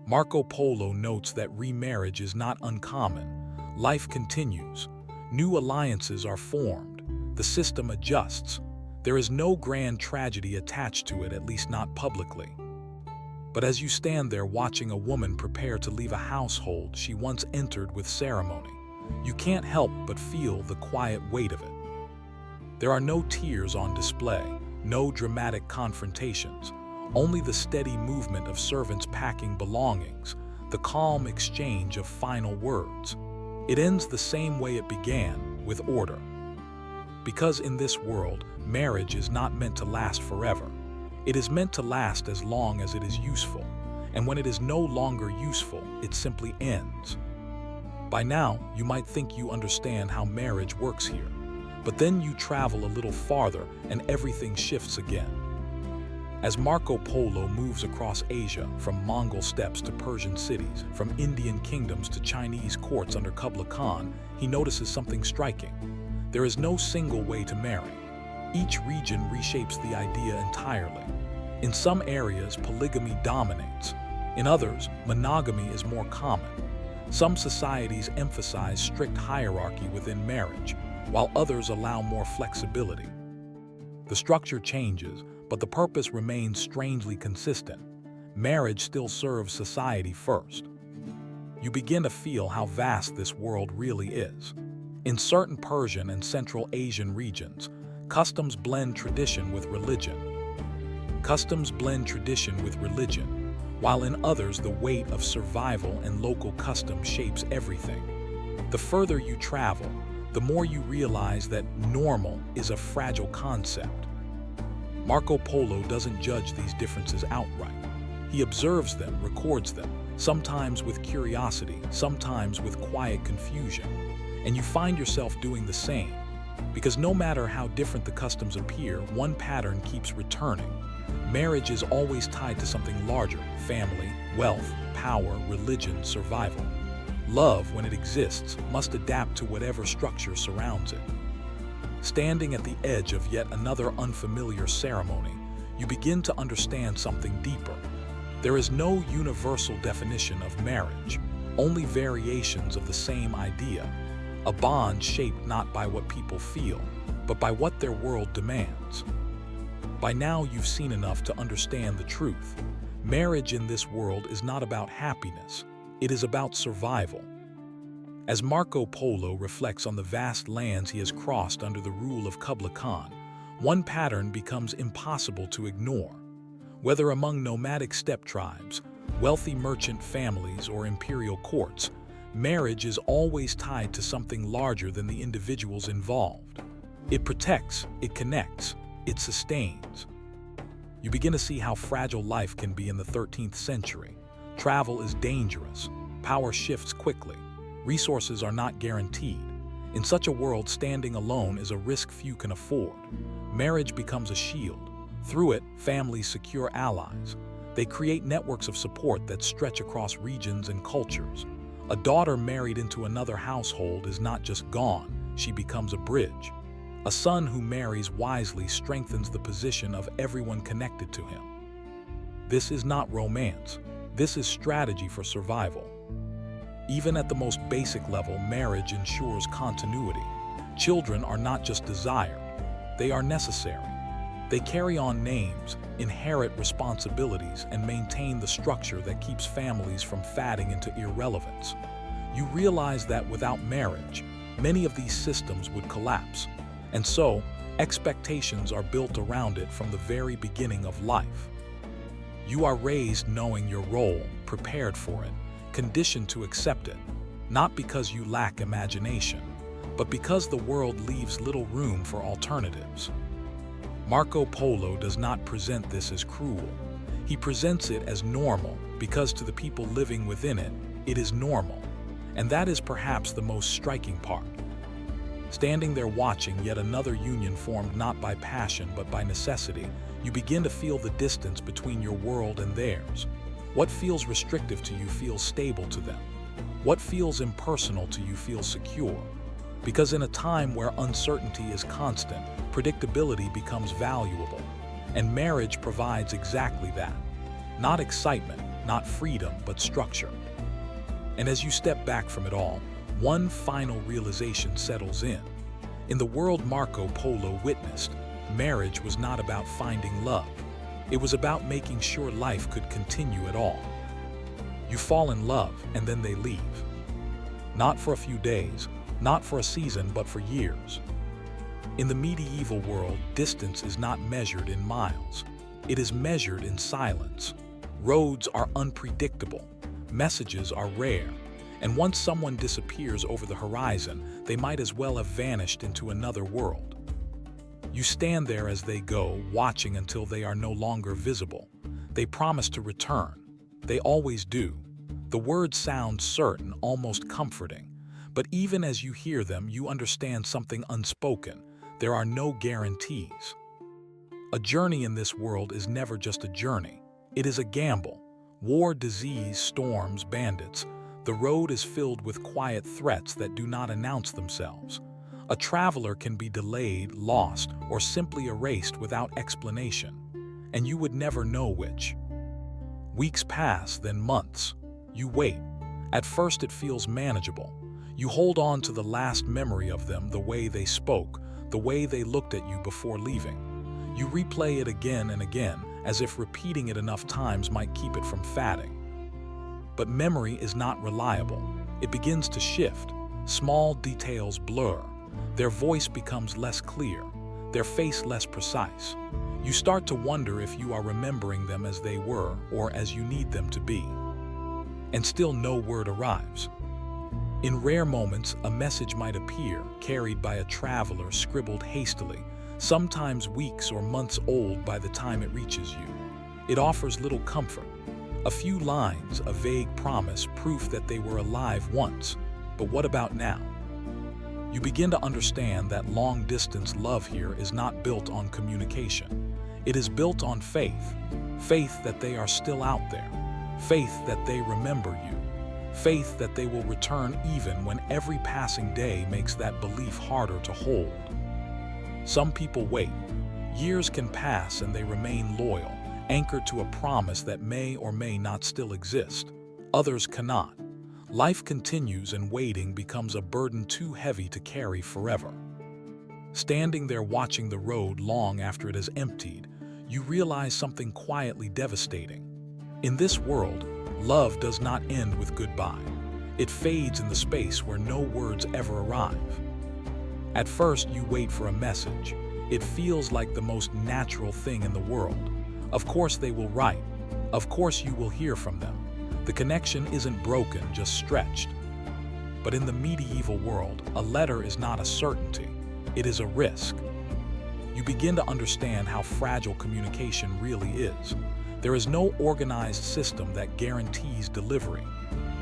Marco Polo notes that remarriage is not uncommon. Life continues. New alliances are formed. The system adjusts. There is no grand tragedy attached to it, at least not publicly. But as you stand there watching a woman prepare to leave a household she once entered with ceremony, you can't help but feel the quiet weight of it. There are no tears on display, no dramatic confrontations, only the steady movement of servants packing belongings, the calm exchange of final words. It ends the same way it began, with order. Because in this world, marriage is not meant to last forever. It is meant to last as long as it is useful, and when it is no longer useful, it simply ends. By now, you might think you understand how marriage works here. But then you travel a little farther and everything shifts again. As Marco Polo moves across Asia, from Mongol steppes to Persian cities, from Indian kingdoms to Chinese courts under Kublai Khan, he notices something striking. There is no single way to marry. Each region reshapes the idea entirely. In some areas, polygamy dominates. In others, monogamy is more common. Some societies emphasize strict hierarchy within marriage, while others allow more flexibility. The structure changes, but the purpose remains strangely consistent. Marriage still serves society first. You begin to feel how vast this world really is. In certain Persian and Central Asian regions, customs blend tradition with religion. While in others the weight of survival and local custom shapes everything. The further you travel, the more you realize that normal is a fragile concept. Marco Polo doesn't judge these differences outright. He observes them, records them, sometimes with curiosity, sometimes with quiet confusion. And you find yourself doing the same. Because no matter how different the customs appear, one pattern keeps returning. Marriage is always tied to something larger: family, wealth, power, religion, survival. Love, when it exists, must adapt to whatever structure surrounds it. Standing at the edge of yet another unfamiliar ceremony, you begin to understand something deeper. There is no universal definition of marriage, only variations of the same idea. A bond shaped not by what people feel, but by what their world demands. By now you've seen enough to understand the truth. Marriage in this world is not about happiness, it is about survival. As Marco Polo reflects on the vast lands he has crossed under the rule of Kublai Khan, one pattern becomes impossible to ignore. Whether among nomadic steppe tribes, wealthy merchant families, or imperial courts, marriage is always tied to something larger than the individuals involved. It protects, it connects, it sustains. You begin to see how fragile life can be in the 13th century. Travel is dangerous, power shifts quickly, resources are not guaranteed. In such a world, standing alone is a risk few can afford. Marriage becomes a shield. Through it, families secure allies. They create networks of support that stretch across regions and cultures. A daughter married into another household is not just gone, she becomes a bridge. A son who marries wisely strengthens the position of everyone connected to him. This is not romance. This is strategy for survival. Even at the most basic level, marriage ensures continuity. Children are not just desired, they are necessary. They carry on names, inherit responsibilities, and maintain the structure that keeps families from fading into irrelevance. You realize that without marriage, many of these systems would collapse. And so, expectations are built around it from the very beginning of life. You are raised knowing your role, prepared for it, conditioned to accept it, not because you lack imagination, but because the world leaves little room for alternatives. Marco Polo does not present this as cruel. He presents it as normal because to the people living within it, it is normal. And that is perhaps the most striking part. Standing there watching yet another union formed not by passion but by necessity, you begin to feel the distance between your world and theirs. What feels restrictive to you feels stable to them. What feels impersonal to you feels secure. Because in a time where uncertainty is constant, predictability becomes valuable. And marriage provides exactly that. Not excitement, not freedom, but structure. And as you step back from it all, one final realization settles in. In the world Marco Polo witnessed, marriage was not about finding love. It was about making sure life could continue at all. You fall in love, and then they leave. Not for a few days, not for a season, but for years. In the medieval world, distance is not measured in miles. It is measured in silence. Roads are unpredictable. Messages are rare. And once someone disappears over the horizon, they might as well have vanished into another world. You stand there as they go, watching until they are no longer visible. They promise to return. They always do. The words sound certain, almost comforting. But even as you hear them, you understand something unspoken, There are no guarantees. A journey in this world is never just a journey. It is a gamble. War, disease, storms, bandits. The road is filled with quiet threats that do not announce themselves. A traveler can be delayed, lost, or simply erased without explanation, and you would never know which. Weeks pass, then months. You wait. At first it feels manageable. You hold on to the last memory of them, the way they spoke, the way they looked at you before leaving. You replay it again and again, as if repeating it enough times might keep it from fading. But memory is not reliable. It begins to shift. Small details blur. Their voice becomes less clear, their face less precise. You start to wonder if you are remembering them as they were or as you need them to be. And still no word arrives. In rare moments, a message might appear, carried by a traveler, scribbled hastily, sometimes weeks or months old by the time it reaches you. It offers little comfort. A few lines, a vague promise, proof that they were alive once. But what about now? You begin to understand that long-distance love here is not built on communication. It is built on faith. Faith that they are still out there. Faith that they remember you. Faith that they will return even when every passing day makes that belief harder to hold. Some people wait. Years can pass and they remain loyal, anchored to a promise that may or may not still exist. Others cannot. Life continues and waiting becomes a burden too heavy to carry forever. Standing there watching the road long after it has emptied, you realize something quietly devastating. In this world, love does not end with goodbye. It fades in the space where no words ever arrive. At first, you wait for a message. It feels like the most natural thing in the world. Of course they will write. Of course you will hear from them. The connection isn't broken, just stretched. But in the medieval world, a letter is not a certainty. It is a risk. You begin to understand how fragile communication really is. There is no organized system that guarantees delivery.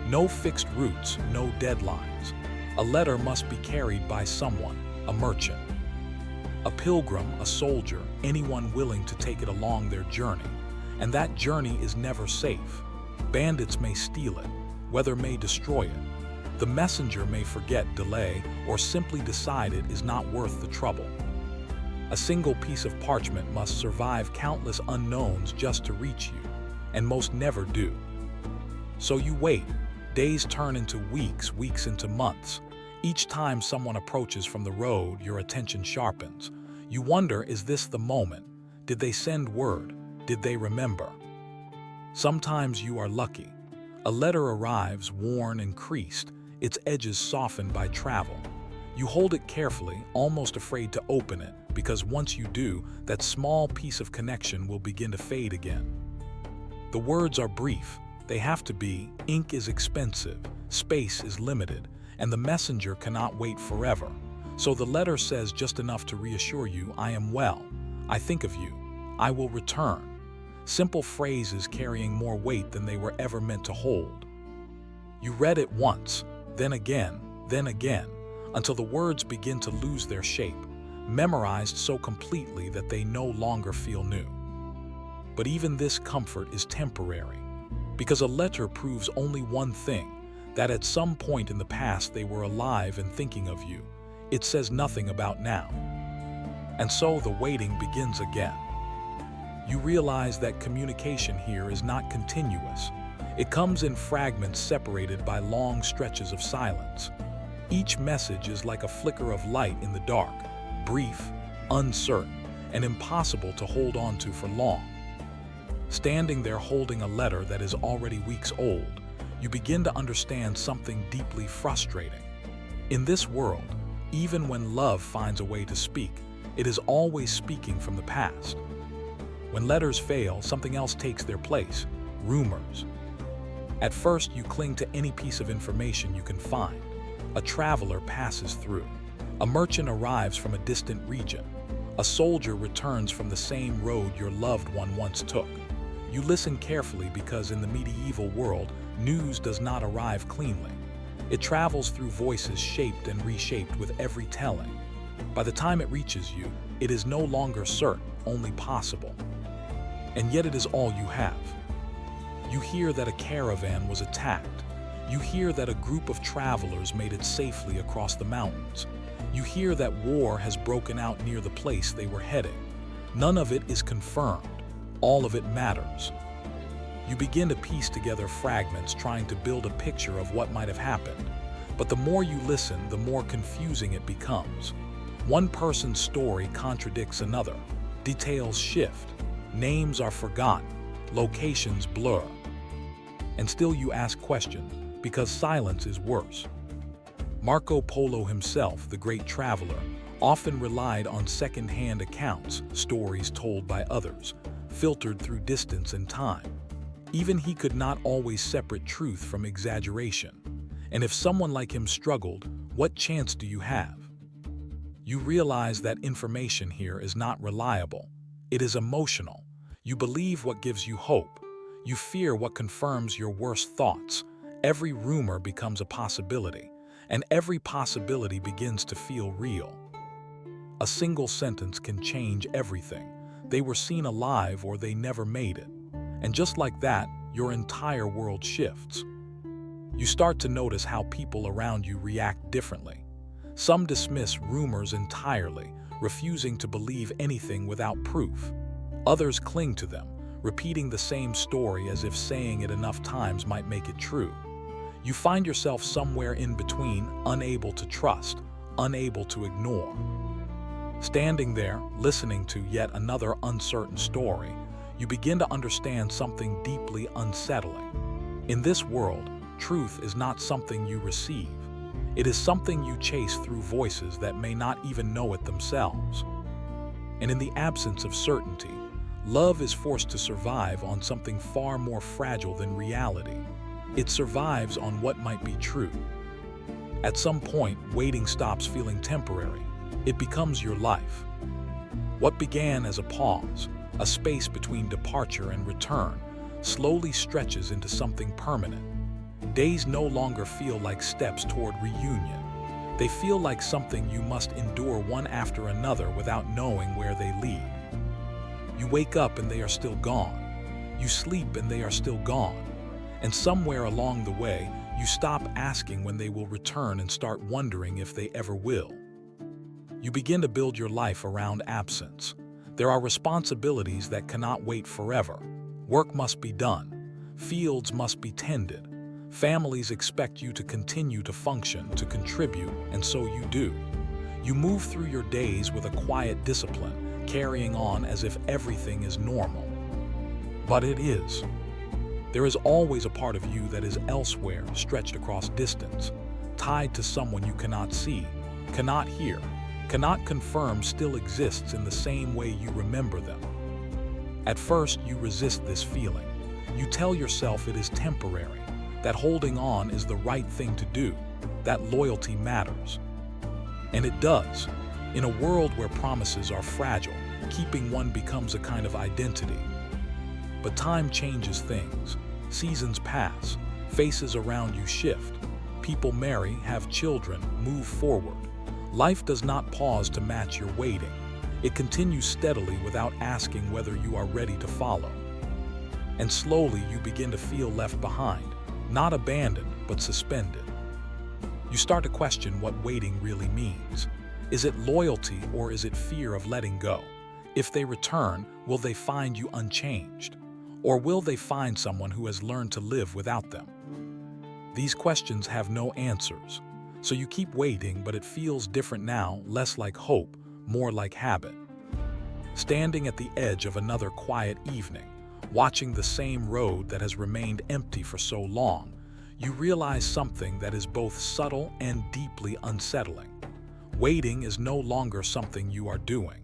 No fixed routes, no deadlines. A letter must be carried by someone, a merchant, a pilgrim, a soldier, anyone willing to take it along their journey. And that journey is never safe. Bandits may steal it, weather may destroy it. The messenger may forget, delay, or simply decide it is not worth the trouble. A single piece of parchment must survive countless unknowns just to reach you, and most never do. So you wait. Days turn into weeks, weeks into months. Each time someone approaches from the road, your attention sharpens. You wonder, is this the moment? Did they send word? Did they remember? Sometimes you are lucky. A letter arrives, worn and creased, its edges softened by travel. You hold it carefully, almost afraid to open it, because once you do, that small piece of connection will begin to fade again. The words are brief. They have to be. Ink is expensive, space is limited, and the messenger cannot wait forever. So the letter says just enough to reassure you, I am well, I think of you, I will return. Simple phrases carrying more weight than they were ever meant to hold. You read it once, then again, until the words begin to lose their shape, memorized so completely that they no longer feel new. But even this comfort is temporary, because a letter proves only one thing, that at some point in the past they were alive and thinking of you. It says nothing about now. And so the waiting begins again. You realize that communication here is not continuous. It comes in fragments separated by long stretches of silence. Each message is like a flicker of light in the dark, brief, uncertain, and impossible to hold on to for long. Standing there holding a letter that is already weeks old, you begin to understand something deeply frustrating. In this world, even when love finds a way to speak, it is always speaking from the past. When letters fail, something else takes their place, rumors. At first, you cling to any piece of information you can find. A traveler passes through. A merchant arrives from a distant region. A soldier returns from the same road your loved one once took. You listen carefully because in the medieval world, news does not arrive cleanly. It travels through voices shaped and reshaped with every telling. By the time it reaches you, it is no longer certain, only possible. And yet it is all you have. You hear that a caravan was attacked. You hear that a group of travelers made it safely across the mountains. You hear that war has broken out near the place they were heading. None of it is confirmed. All of it matters. You begin to piece together fragments, trying to build a picture of what might have happened. But the more you listen, the more confusing it becomes. One person's story contradicts another. Details shift. Names are forgotten. Locations blur. And still you ask questions, because silence is worse. Marco Polo himself, the great traveler, often relied on second-hand accounts, stories told by others, filtered through distance and time. Even he could not always separate truth from exaggeration. And if someone like him struggled, what chance do you have? You realize that information here is not reliable. It is emotional. You believe what gives you hope. You fear what confirms your worst thoughts. Every rumor becomes a possibility, and every possibility begins to feel real. A single sentence can change everything. They were seen alive or they never made it. And just like that, your entire world shifts. You start to notice how people around you react differently. Some dismiss rumors entirely, refusing to believe anything without proof. Others cling to them, repeating the same story as if saying it enough times might make it true. You find yourself somewhere in between, unable to trust, unable to ignore. Standing there, listening to yet another uncertain story, you begin to understand something deeply unsettling. In this world, truth is not something you receive. It is something you chase through voices that may not even know it themselves. And in the absence of certainty, love is forced to survive on something far more fragile than reality. It survives on what might be true. At some point, waiting stops feeling temporary. It becomes your life. What began as a pause, a space between departure and return, slowly stretches into something permanent. Days no longer feel like steps toward reunion. They feel like something you must endure one after another without knowing where they lead. You wake up and they are still gone. You sleep and they are still gone. And somewhere along the way, you stop asking when they will return and start wondering if they ever will. You begin to build your life around absence. There are responsibilities that cannot wait forever. Work must be done. Fields must be tended. Families expect you to continue to function, to contribute, and so you do. You move through your days with a quiet discipline, carrying on as if everything is normal. But it is. There is always a part of you that is elsewhere, stretched across distance, tied to someone you cannot see, cannot hear, cannot confirm still exists in the same way you remember them. At first, you resist this feeling. You tell yourself it is temporary, that holding on is the right thing to do, that loyalty matters. And it does. In a world where promises are fragile, keeping one becomes a kind of identity. But time changes things. Seasons pass. Faces around you shift. People marry, have children, move forward. Life does not pause to match your waiting. It continues steadily without asking whether you are ready to follow. And slowly you begin to feel left behind, not abandoned, but suspended. You start to question what waiting really means. Is it loyalty or is it fear of letting go? If they return, will they find you unchanged? Or will they find someone who has learned to live without them? These questions have no answers. So you keep waiting, but it feels different now, less like hope, more like habit. Standing at the edge of another quiet evening, watching the same road that has remained empty for so long, you realize something that is both subtle and deeply unsettling. Waiting is no longer something you are doing.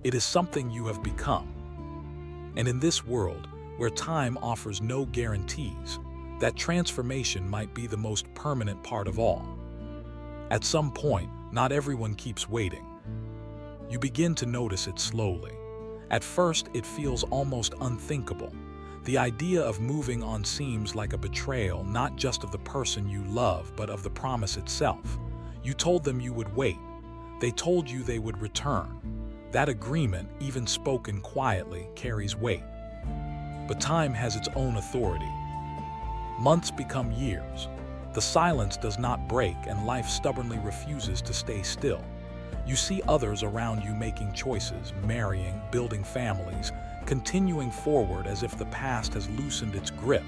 It is something you have become. And in this world, where time offers no guarantees, that transformation might be the most permanent part of all. At some point, not everyone keeps waiting. You begin to notice it slowly. At first, it feels almost unthinkable. The idea of moving on seems like a betrayal, not just of the person you love, but of the promise itself. You told them you would wait. They told you they would return. That agreement, even spoken quietly, carries weight. But time has its own authority. Months become years. The silence does not break, and life stubbornly refuses to stay still. You see others around you making choices, marrying, building families, continuing forward as if the past has loosened its grip,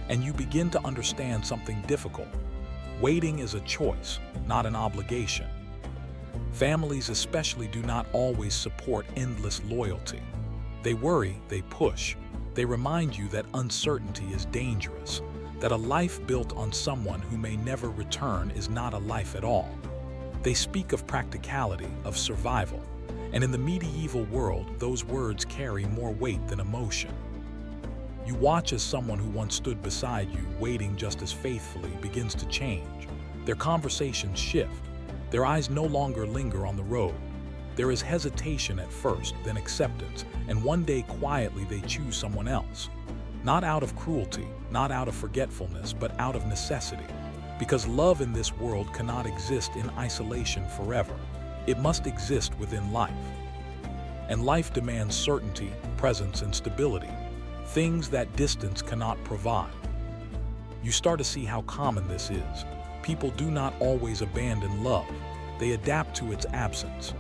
and you begin to understand something difficult. Waiting is a choice, not an obligation. Families especially do not always support endless loyalty. They worry, they push. They remind you that uncertainty is dangerous, that a life built on someone who may never return is not a life at all. They speak of practicality, of survival, and in the medieval world, those words carry more weight than emotion. You watch as someone who once stood beside you, waiting just as faithfully, begins to change. Their conversations shift. Their eyes no longer linger on the road. There is hesitation at first, then acceptance, and one day quietly they choose someone else. Not out of cruelty, not out of forgetfulness, but out of necessity. Because love in this world cannot exist in isolation forever. It must exist within life. And life demands certainty, presence, and stability, things that distance cannot provide. You start to see how common this is. People do not always abandon love. They adapt to its absence.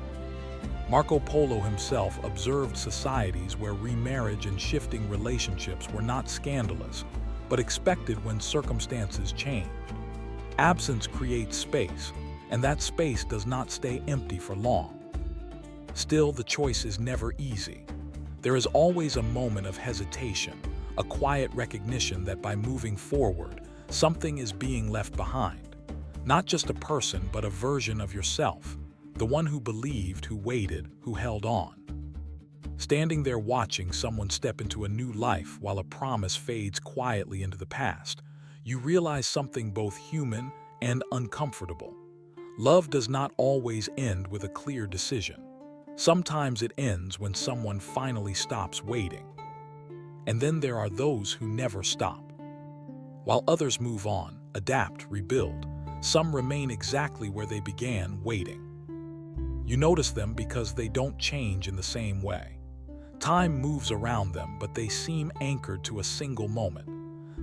Marco Polo himself observed societies where remarriage and shifting relationships were not scandalous, but expected when circumstances changed. Absence creates space, and that space does not stay empty for long. Still, the choice is never easy. There is always a moment of hesitation, a quiet recognition that by moving forward, something is being left behind. Not just a person, but a version of yourself, the one who believed, who waited, who held on. Standing there watching someone step into a new life while a promise fades quietly into the past, you realize something both human and uncomfortable. Love does not always end with a clear decision. Sometimes it ends when someone finally stops waiting. And then there are those who never stop. While others move on, adapt, rebuild, some remain exactly where they began, waiting. You notice them because they don't change in the same way. Time moves around them, but they seem anchored to a single moment.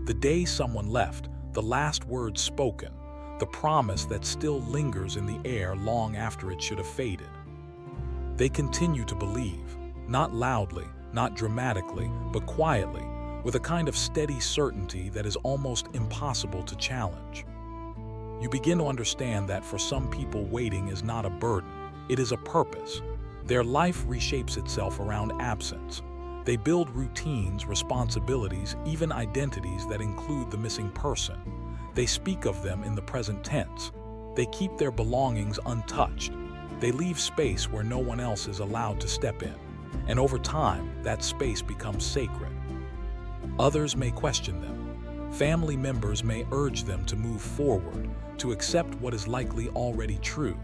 The day someone left, the last words spoken, the promise that still lingers in the air long after it should have faded. They continue to believe, not loudly, not dramatically, but quietly, with a kind of steady certainty that is almost impossible to challenge. You begin to understand that for some people waiting is not a burden, it is a purpose. Their life reshapes itself around absence. They build routines, responsibilities, even identities that include the missing person. They speak of them in the present tense. They keep their belongings untouched. They leave space where no one else is allowed to step in. And over time, that space becomes sacred. Others may question them. Family members may urge them to move forward, to accept what is likely already true.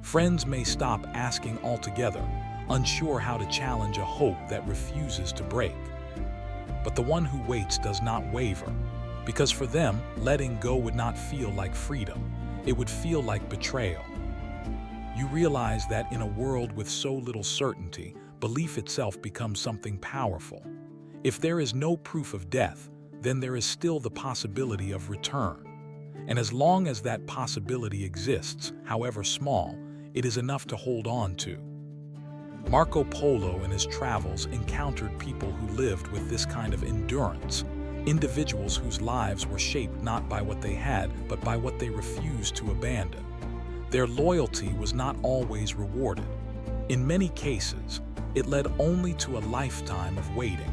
Friends may stop asking altogether, unsure how to challenge a hope that refuses to break. But the one who waits does not waver, because for them, letting go would not feel like freedom. It would feel like betrayal. You realize that in a world with so little certainty, belief itself becomes something powerful. If there is no proof of death, then there is still the possibility of return. And as long as that possibility exists, however small, it is enough to hold on to. Marco Polo in his travels encountered people who lived with this kind of endurance, individuals whose lives were shaped not by what they had, but by what they refused to abandon. Their loyalty was not always rewarded. In many cases, it led only to a lifetime of waiting.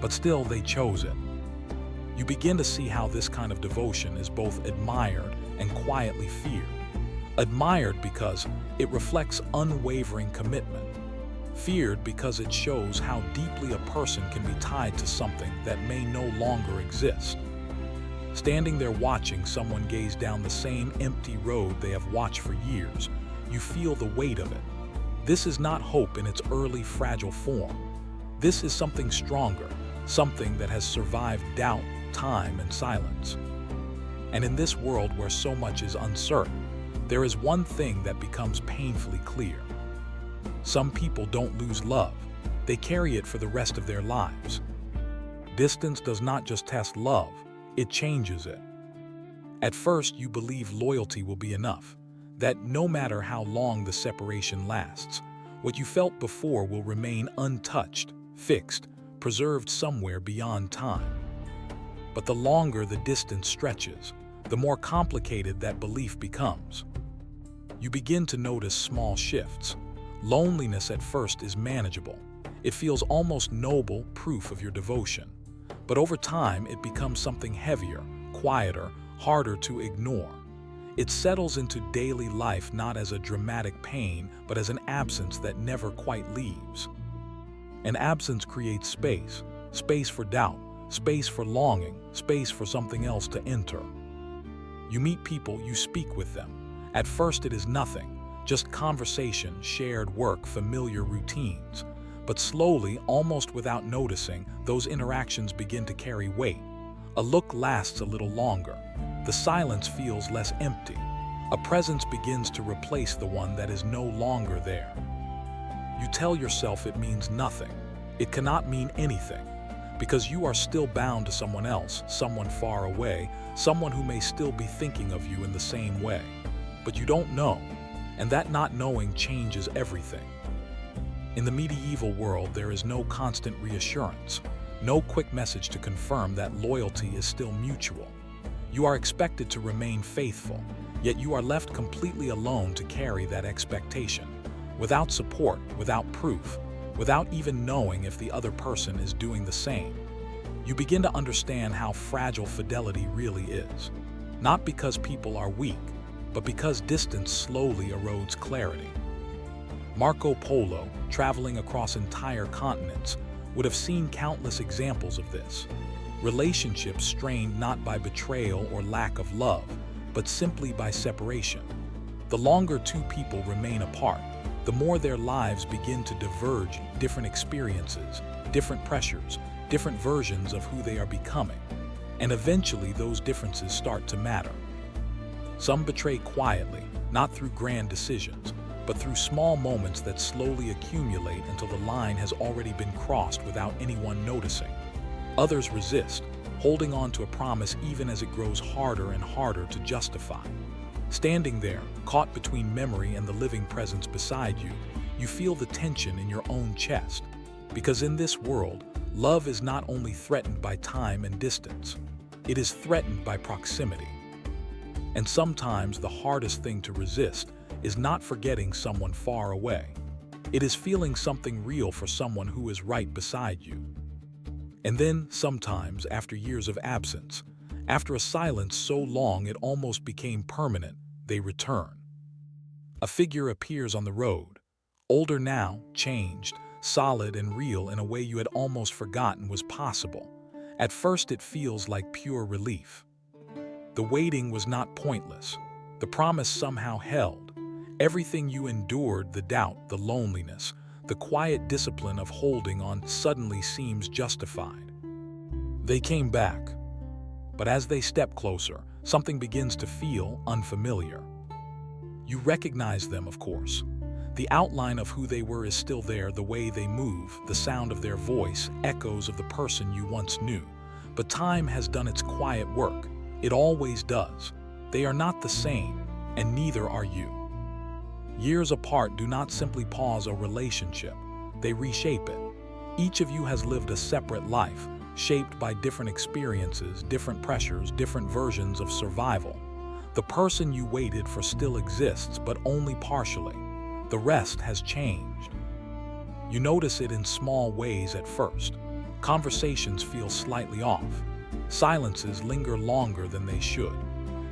But still, they chose it. You begin to see how this kind of devotion is both admired and quietly feared. Admired because it reflects unwavering commitment. Feared because it shows how deeply a person can be tied to something that may no longer exist. Standing there watching someone gaze down the same empty road they have watched for years, you feel the weight of it. This is not hope in its early, fragile form. This is something stronger, something that has survived doubt, time, and silence. And in this world where so much is uncertain, there is one thing that becomes painfully clear. Some people don't lose love, they carry it for the rest of their lives. Distance does not just test love, it changes it. At first, you believe loyalty will be enough, that no matter how long the separation lasts, what you felt before will remain untouched, fixed, preserved somewhere beyond time. But the longer the distance stretches, the more complicated that belief becomes. You begin to notice small shifts. Loneliness at first is manageable. It feels almost noble, proof of your devotion. But over time, it becomes something heavier, quieter, harder to ignore. It settles into daily life not as a dramatic pain, but as an absence that never quite leaves. An absence creates space, space for doubt, space for longing, space for something else to enter. You meet people, you speak with them. At first it is nothing, just conversation, shared work, familiar routines. But slowly, almost without noticing, those interactions begin to carry weight. A look lasts a little longer. The silence feels less empty. A presence begins to replace the one that is no longer there. You tell yourself it means nothing. It cannot mean anything, because you are still bound to someone else, someone far away, someone who may still be thinking of you in the same way. But you don't know, and that not knowing changes everything. In the medieval world, there is no constant reassurance, no quick message to confirm that loyalty is still mutual. You are expected to remain faithful, yet you are left completely alone to carry that expectation, without support, without proof, without even knowing if the other person is doing the same. You begin to understand how fragile fidelity really is, not because people are weak, but because distance slowly erodes clarity. Marco Polo, traveling across entire continents, would have seen countless examples of this. Relationships strained not by betrayal or lack of love, but simply by separation. The longer two people remain apart, the more their lives begin to diverge, different experiences, different pressures, different versions of who they are becoming. And eventually those differences start to matter. Some betray quietly, not through grand decisions, but through small moments that slowly accumulate until the line has already been crossed without anyone noticing. Others resist, holding on to a promise even as it grows harder and harder to justify. Standing there, caught between memory and the living presence beside you, you feel the tension in your own chest. Because in this world, love is not only threatened by time and distance, it is threatened by proximity. And sometimes the hardest thing to resist is not forgetting someone far away. It is feeling something real for someone who is right beside you. And then, sometimes, after years of absence, after a silence so long it almost became permanent, they return. A figure appears on the road, older now, changed, solid and real in a way you had almost forgotten was possible. At first it feels like pure relief. The waiting was not pointless. The promise somehow held. Everything you endured, the doubt, the loneliness, the quiet discipline of holding on suddenly seems justified. They came back. But as they step closer, something begins to feel unfamiliar. You recognize them, of course. The outline of who they were is still there, the way they move, the sound of their voice, echoes of the person you once knew. But time has done its quiet work. It always does. They are not the same, and neither are you. Years apart do not simply pause a relationship, they reshape it. Each of you has lived a separate life, shaped by different experiences, different pressures, different versions of survival. The person you waited for still exists, but only partially. The rest has changed. You notice it in small ways at first. Conversations feel slightly off. Silences linger longer than they should.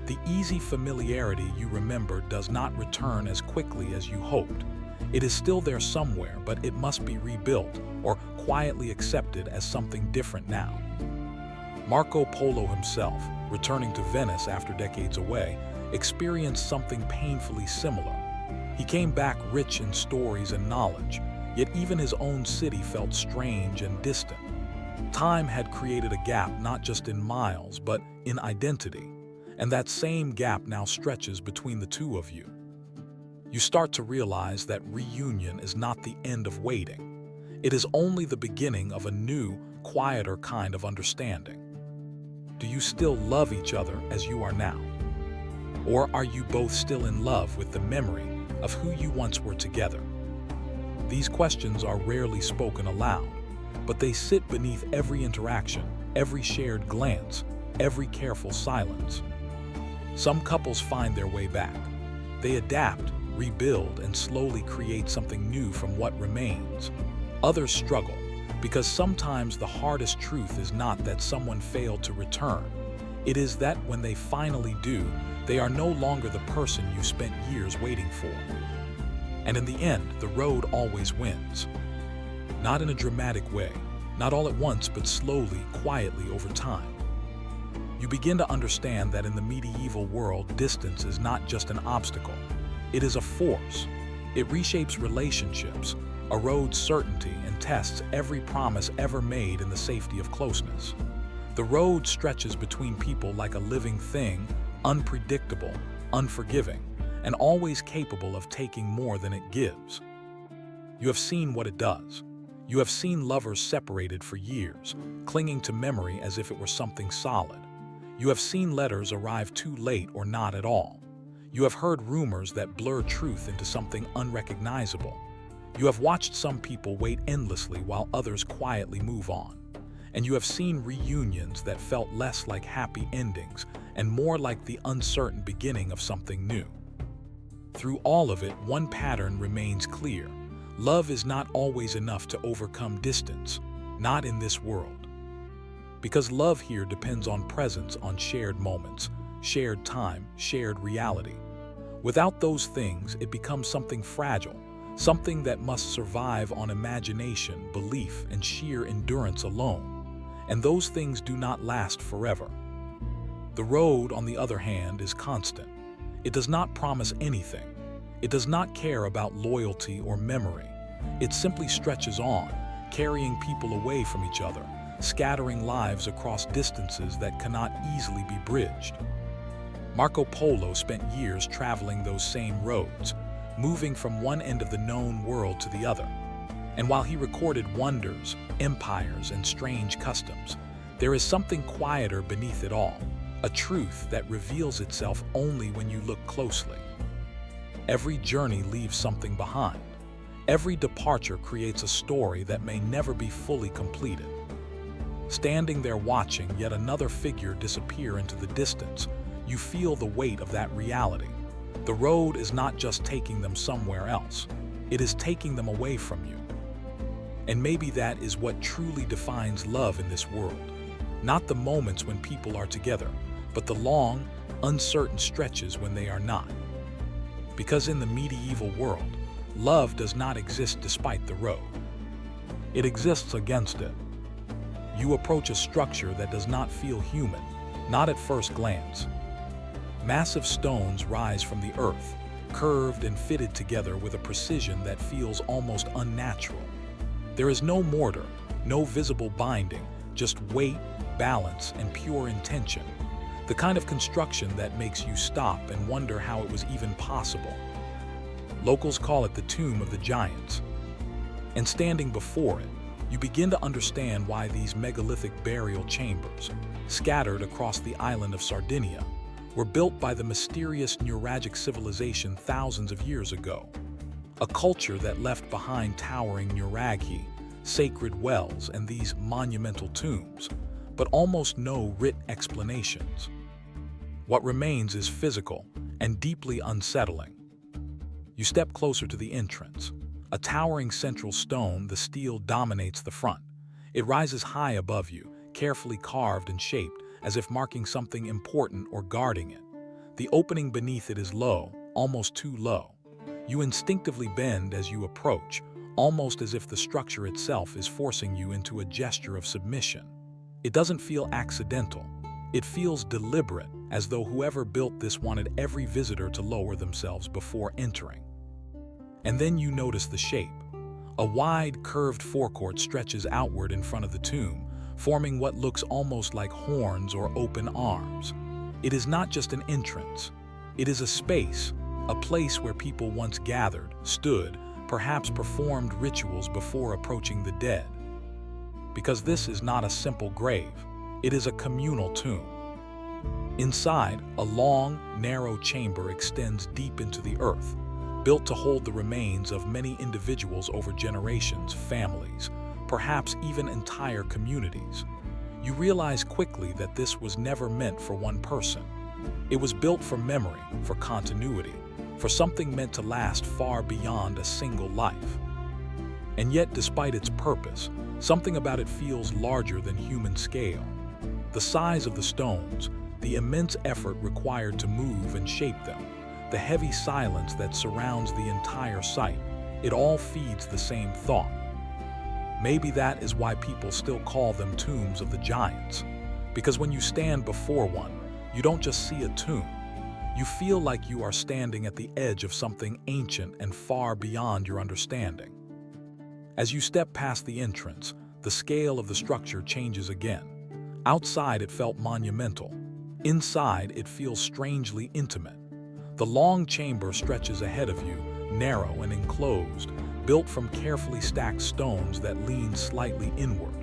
The easy familiarity you remember does not return as quickly as you hoped. It is still there somewhere, but it must be rebuilt or quietly accepted as something different now. Marco Polo himself, returning to Venice after decades away, experienced something painfully similar. He came back rich in stories and knowledge, yet even his own city felt strange and distant. Time had created a gap not just in miles, but in identity. and that same gap now stretches between the two of you. You start to realize that reunion is not the end of waiting. It is only the beginning of a new, quieter kind of understanding. Do you still love each other as you are now? Or are you both still in love with the memory of who you once were together? These questions are rarely spoken aloud, but they sit beneath every interaction, every shared glance, every careful silence. Some couples find their way back. They adapt, rebuild, and slowly create something new from what remains. Others struggle, because sometimes the hardest truth is not that someone failed to return. It is that when they finally do, they are no longer the person you spent years waiting for. And in the end, the road always wins. Not in a dramatic way, not all at once, but slowly, quietly over time. You begin to understand that in the medieval world, distance is not just an obstacle. It is a force. It reshapes relationships, erodes certainty, and tests every promise ever made in the safety of closeness. The road stretches between people like a living thing, unpredictable, unforgiving, and always capable of taking more than it gives. You have seen what it does. You have seen lovers separated for years, clinging to memory as if it were something solid. You have seen letters arrive too late or not at all. You have heard rumors that blur truth into something unrecognizable. You have watched some people wait endlessly while others quietly move on. And you have seen reunions that felt less like happy endings and more like the uncertain beginning of something new. Through all of it, one pattern remains clear. Love is not always enough to overcome distance, not in this world. Because love here depends on presence, on shared moments, shared time, shared reality. Without those things, it becomes something fragile, something that must survive on imagination, belief, and sheer endurance alone. And those things do not last forever. The road, on the other hand, is constant. It does not promise anything. It does not care about loyalty or memory. It simply stretches on, carrying people away from each other, scattering lives across distances that cannot easily be bridged. Marco Polo spent years traveling those same roads, moving from one end of the known world to the other. And while he recorded wonders, empires, and strange customs, there is something quieter beneath it all, a truth that reveals itself only when you look closely. Every journey leaves something behind. Every departure creates a story that may never be fully completed. Standing there watching yet another figure disappear into the distance, you feel the weight of that reality. The road is not just taking them somewhere else, it is taking them away from you. And maybe that is what truly defines love in this world. Not the moments when people are together, but the long, uncertain stretches when they are not. Because in the medieval world, love does not exist despite the road. It exists against it. You approach a structure that does not feel human, not at first glance. Massive stones rise from the earth, curved and fitted together with a precision that feels almost unnatural. There is no mortar, no visible binding, just weight, balance, and pure intention. The kind of construction that makes you stop and wonder how it was even possible. Locals call it the tomb of the giants. And standing before it, you begin to understand why these megalithic burial chambers, scattered across the island of Sardinia, were built by the mysterious Nuragic civilization thousands of years ago. A culture that left behind towering nuraghi, sacred wells, and these monumental tombs, but almost no written explanations. What remains is physical and deeply unsettling. You step closer to the entrance. A towering central stone, the steel dominates the front. It rises high above you, carefully carved and shaped, as if marking something important or guarding it. The opening beneath it is low, almost too low. You instinctively bend as you approach, almost as if the structure itself is forcing you into a gesture of submission. It doesn't feel accidental. It feels deliberate, as though whoever built this wanted every visitor to lower themselves before entering. And then you notice the shape. A wide, curved forecourt stretches outward in front of the tomb, forming what looks almost like horns or open arms. It is not just an entrance. It is a space, a place where people once gathered, stood, perhaps performed rituals before approaching the dead. Because this is not a simple grave, it is a communal tomb. Inside, a long, narrow chamber extends deep into the earth, built to hold the remains of many individuals over generations, families, perhaps even entire communities. You realize quickly that this was never meant for one person. It was built for memory, for continuity, for something meant to last far beyond a single life. And yet, despite its purpose, something about it feels larger than human scale. The size of the stones, the immense effort required to move and shape them, the heavy silence that surrounds the entire site, it all feeds the same thought. Maybe that is why people still call them tombs of the giants. Because when you stand before one, you don't just see a tomb. You feel like you are standing at the edge of something ancient and far beyond your understanding. As you step past the entrance, the scale of the structure changes again. Outside, it felt monumental. Inside, it feels strangely intimate. The long chamber stretches ahead of you, narrow and enclosed, built from carefully stacked stones that lean slightly inward.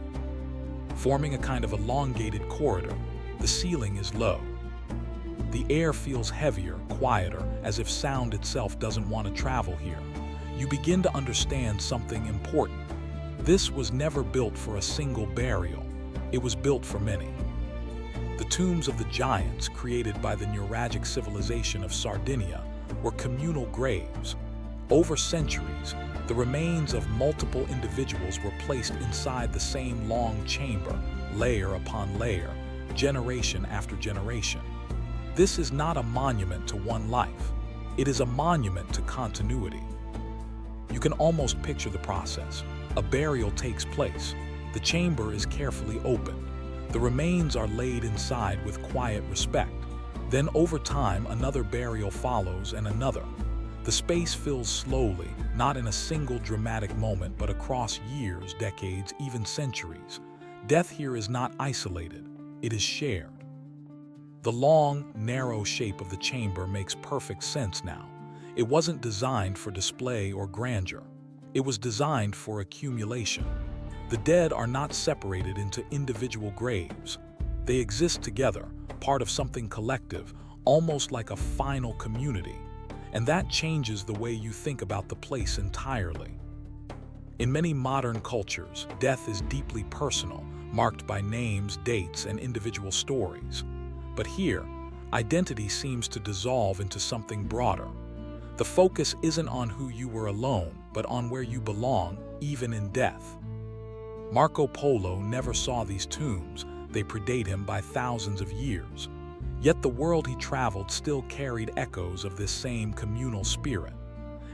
Forming a kind of elongated corridor, the ceiling is low. The air feels heavier, quieter, as if sound itself doesn't want to travel here. You begin to understand something important. This was never built for a single burial. It was built for many. The tombs of the giants, created by the Nuragic civilization of Sardinia, were communal graves. Over centuries, the remains of multiple individuals were placed inside the same long chamber, layer upon layer, generation after generation. This is not a monument to one life. It is a monument to continuity. You can almost picture the process. A burial takes place. The chamber is carefully opened. The remains are laid inside with quiet respect. Then over time, another burial follows and another. The space fills slowly, not in a single dramatic moment, but across years, decades, even centuries. Death here is not isolated. It is shared. The long, narrow shape of the chamber makes perfect sense now. It wasn't designed for display or grandeur. It was designed for accumulation. The dead are not separated into individual graves. They exist together, part of something collective, almost like a final community. And that changes the way you think about the place entirely. In many modern cultures, death is deeply personal, marked by names, dates, and individual stories. But here, identity seems to dissolve into something broader. The focus isn't on who you were alone, but on where you belong, even in death. Marco Polo never saw these tombs. They predate him by thousands of years. Yet the world he traveled still carried echoes of this same communal spirit.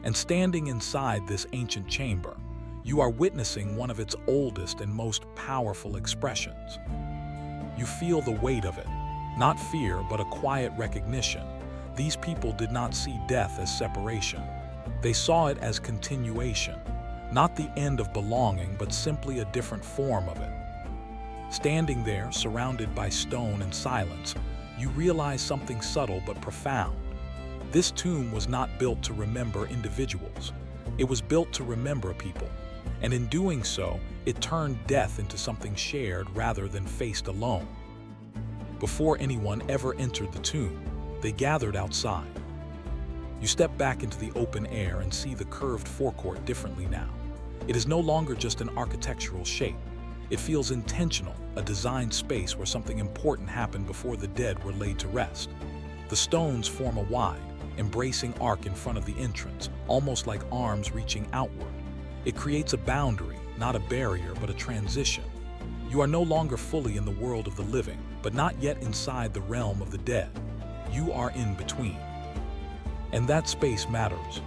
And standing inside this ancient chamber, you are witnessing one of its oldest and most powerful expressions. You feel the weight of it, not fear, but a quiet recognition. These people did not see death as separation. They saw it as continuation, not the end of belonging, but simply a different form of it. Standing there, surrounded by stone and silence, you realize something subtle but profound. This tomb was not built to remember individuals. It was built to remember people. And in doing so, it turned death into something shared rather than faced alone. Before anyone ever entered the tomb, they gathered outside. You step back into the open air and see the curved forecourt differently now. It is no longer just an architectural shape. It feels intentional, a designed space where something important happened before the dead were laid to rest. The stones form a wide, embracing arc in front of the entrance, almost like arms reaching outward. It creates a boundary, not a barrier, but a transition. You are no longer fully in the world of the living, but not yet inside the realm of the dead. You are in between. And that space matters.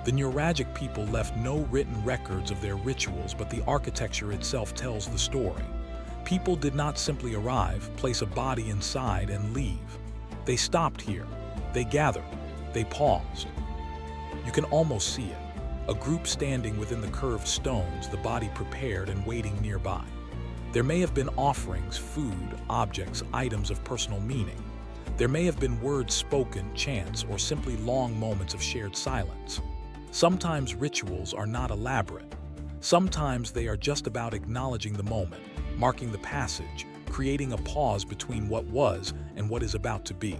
The Nuragic people left no written records of their rituals, but the architecture itself tells the story. People did not simply arrive, place a body inside, and leave. They stopped here. They gathered. They paused. You can almost see it. A group standing within the curved stones, the body prepared and waiting nearby. There may have been offerings, food, objects, items of personal meaning. There may have been words spoken, chants, or simply long moments of shared silence. Sometimes rituals are not elaborate. Sometimes they are just about acknowledging the moment, marking the passage, creating a pause between what was and what is about to be.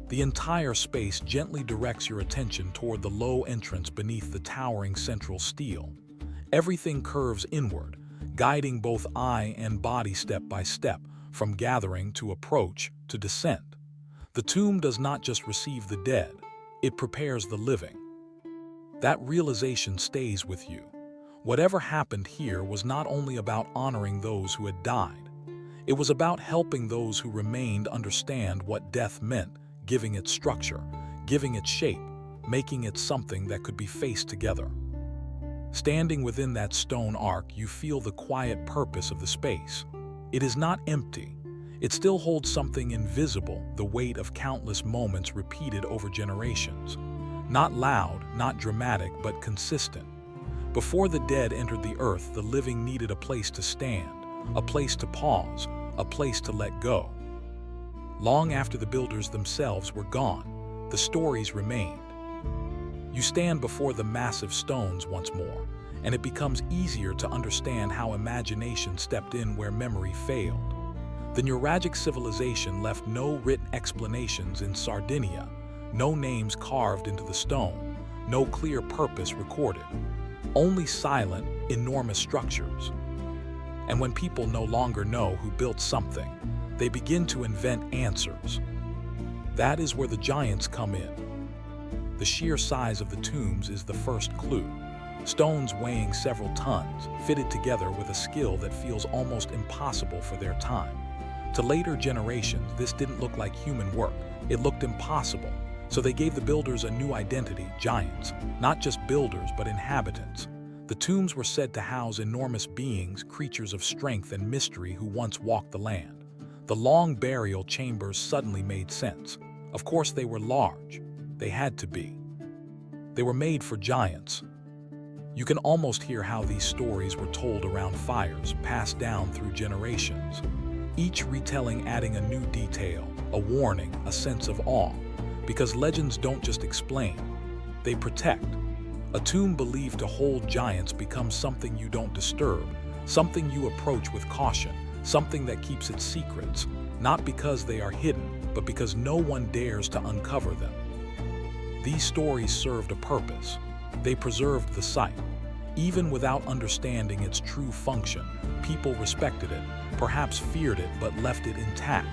The entire space gently directs your attention toward the low entrance beneath the towering central stele. Everything curves inward, guiding both eye and body step by step, from gathering to approach to descent. The tomb does not just receive the dead, it prepares the living. That realization stays with you. Whatever happened here was not only about honoring those who had died, it was about helping those who remained understand what death meant, giving it structure, giving it shape, making it something that could be faced together. Standing within that stone ark, you feel the quiet purpose of the space. It is not empty. It still holds something invisible, the weight of countless moments repeated over generations. Not loud, not dramatic, but consistent. Before the dead entered the earth, the living needed a place to stand, a place to pause, a place to let go. Long after the builders themselves were gone, the stories remained. You stand before the massive stones once more, and it becomes easier to understand how imagination stepped in where memory failed. The Nuragic civilization left no written explanations in Sardinia, no names carved into the stone, no clear purpose recorded, only silent, enormous structures. And when people no longer know who built something, they begin to invent answers. That is where the giants come in. The sheer size of the tombs is the first clue. Stones weighing several tons, fitted together with a skill that feels almost impossible for their time. To later generations, this didn't look like human work. It looked impossible. So they gave the builders a new identity, giants, not just builders but inhabitants. The tombs were said to house enormous beings, creatures of strength and mystery who once walked the land. The long burial chambers suddenly made sense. Of course they were large. They had to be. They were made for giants. You can almost hear how these stories were told around fires, passed down through generations. Each retelling adding a new detail, a warning, a sense of awe. Because legends don't just explain, they protect. A tomb believed to hold giants becomes something you don't disturb, something you approach with caution, something that keeps its secrets, not because they are hidden, but because no one dares to uncover them. These stories served a purpose. They preserved the site. Even without understanding its true function, people respected it, perhaps feared it, but left it intact.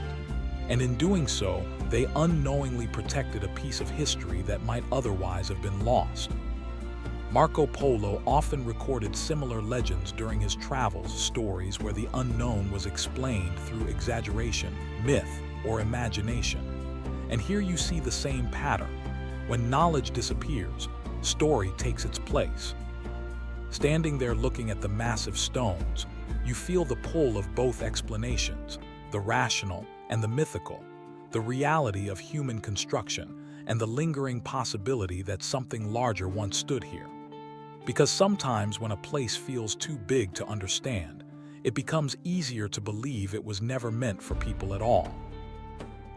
And in doing so, they unknowingly protected a piece of history that might otherwise have been lost. Marco Polo often recorded similar legends during his travels, stories where the unknown was explained through exaggeration, myth, or imagination. And here you see the same pattern. When knowledge disappears, story takes its place. Standing there looking at the massive stones, you feel the pull of both explanations, the rational and the mythical, the reality of human construction and the lingering possibility that something larger once stood here. Because sometimes when a place feels too big to understand, it becomes easier to believe it was never meant for people at all.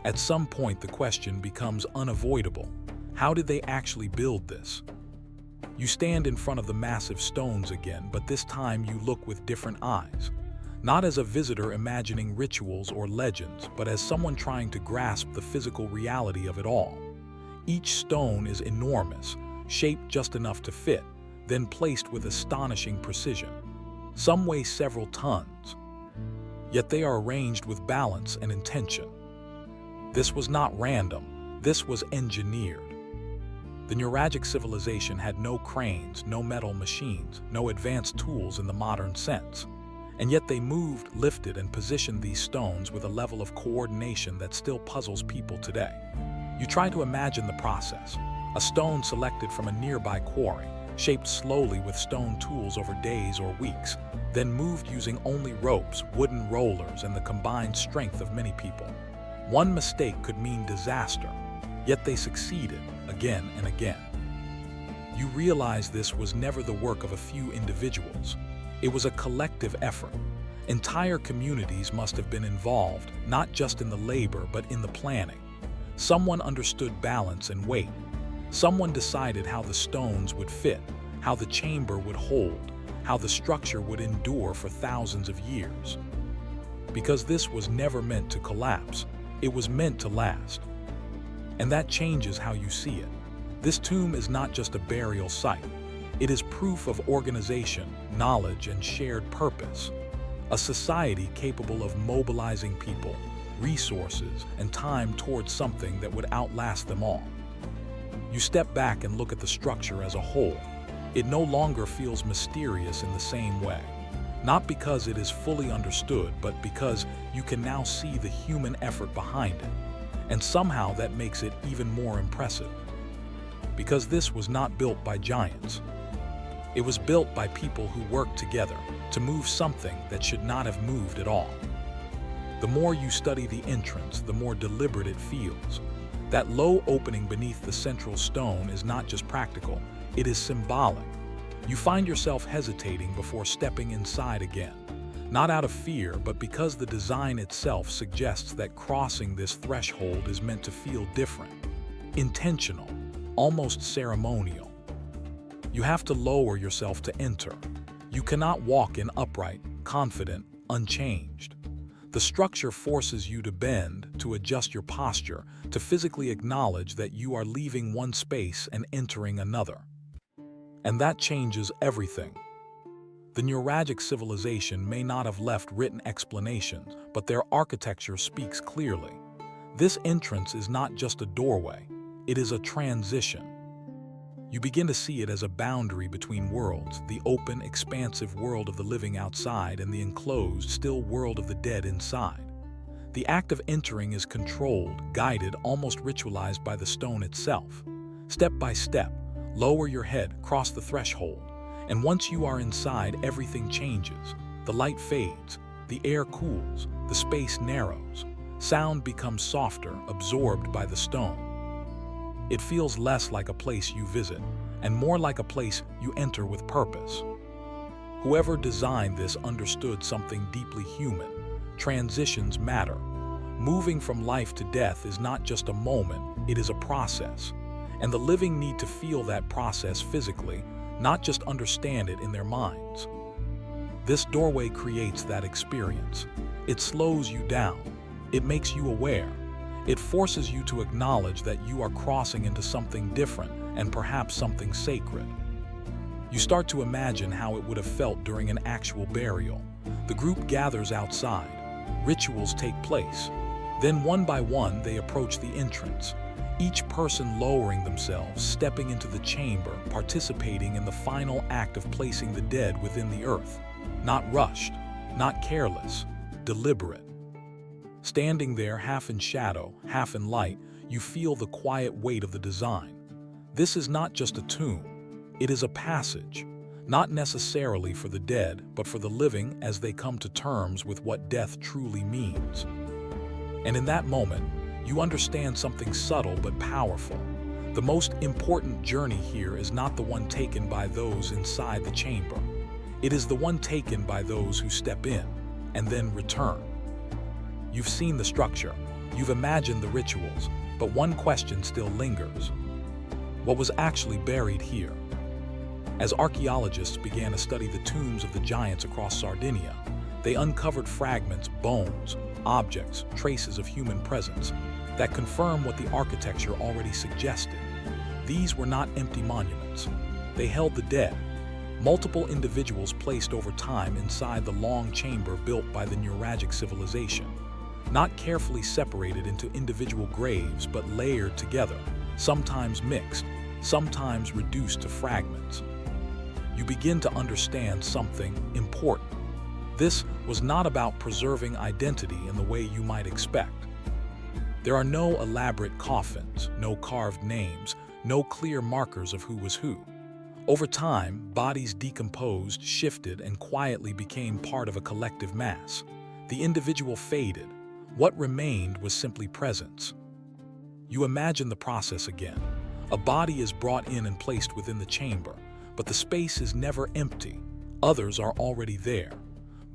At some point, the question becomes unavoidable. How did they actually build this? You stand in front of the massive stones again, but this time you look with different eyes. Not as a visitor imagining rituals or legends, but as someone trying to grasp the physical reality of it all. Each stone is enormous, shaped just enough to fit, then placed with astonishing precision. Some weigh several tons, yet they are arranged with balance and intention. This was not random, this was engineered. The Nuragic civilization had no cranes, no metal machines, no advanced tools in the modern sense. And yet they moved, lifted, and positioned these stones with a level of coordination that still puzzles people today. You try to imagine the process. A stone selected from a nearby quarry, shaped slowly with stone tools over days or weeks, then moved using only ropes, wooden rollers, and the combined strength of many people. One mistake could mean disaster, yet they succeeded again and again. You realize this was never the work of a few individuals. It was a collective effort. Entire communities must have been involved, not just in the labor but in the planning. Someone understood balance and weight. Someone decided how the stones would fit, how the chamber would hold, how the structure would endure for thousands of years. Because this was never meant to collapse, it was meant to last. And that changes how you see it. This tomb is not just a burial site. It is proof of organization, knowledge, and shared purpose. A society capable of mobilizing people, resources, and time towards something that would outlast them all. You step back and look at the structure as a whole. It no longer feels mysterious in the same way. Not because it is fully understood, but because you can now see the human effort behind it. And somehow that makes it even more impressive. Because this was not built by giants. It was built by people who worked together to move something that should not have moved at all. The more you study the entrance, the more deliberate it feels. That low opening beneath the central stone is not just practical, it is symbolic. You find yourself hesitating before stepping inside again. Not out of fear, but because the design itself suggests that crossing this threshold is meant to feel different, intentional, almost ceremonial. You have to lower yourself to enter. You cannot walk in upright, confident, unchanged. The structure forces you to bend, to adjust your posture, to physically acknowledge that you are leaving one space and entering another. And that changes everything. The Nuragic civilization may not have left written explanations, but their architecture speaks clearly. This entrance is not just a doorway, it is a transition. You begin to see it as a boundary between worlds, the open, expansive world of the living outside and the enclosed, still world of the dead inside. The act of entering is controlled, guided, almost ritualized by the stone itself. Step by step, lower your head, cross the threshold, and once you are inside, everything changes. The light fades, the air cools, the space narrows. Sound becomes softer, absorbed by the stone. It feels less like a place you visit, and more like a place you enter with purpose. Whoever designed this understood something deeply human. Transitions matter. Moving from life to death is not just a moment, it is a process. And the living need to feel that process physically, not just understand it in their minds. This doorway creates that experience. It slows you down. It makes you aware. It forces you to acknowledge that you are crossing into something different and perhaps something sacred. You start to imagine how it would have felt during an actual burial. The group gathers outside. Rituals take place. Then one by one they approach the entrance. Each person lowering themselves, stepping into the chamber, participating in the final act of placing the dead within the earth. Not rushed, not careless, deliberate. Standing there half in shadow, half in light, you feel the quiet weight of the design. This is not just a tomb, it is a passage, not necessarily for the dead, but for the living as they come to terms with what death truly means. And in that moment, you understand something subtle but powerful. The most important journey here is not the one taken by those inside the chamber. It is the one taken by those who step in and then return. You've seen the structure, you've imagined the rituals, but one question still lingers. What was actually buried here? As archaeologists began to study the tombs of the giants across Sardinia, they uncovered fragments, bones, objects, traces of human presence that confirm what the architecture already suggested. These were not empty monuments. They held the dead, multiple individuals placed over time inside the long chamber built by the Nuragic civilization. Not carefully separated into individual graves, but layered together, sometimes mixed, sometimes reduced to fragments. You begin to understand something important. This was not about preserving identity in the way you might expect. There are no elaborate coffins, no carved names, no clear markers of who was who. Over time, bodies decomposed, shifted, and quietly became part of a collective mass. The individual faded. What remained was simply presence. You imagine the process again. A body is brought in and placed within the chamber, but the space is never empty. Others are already there.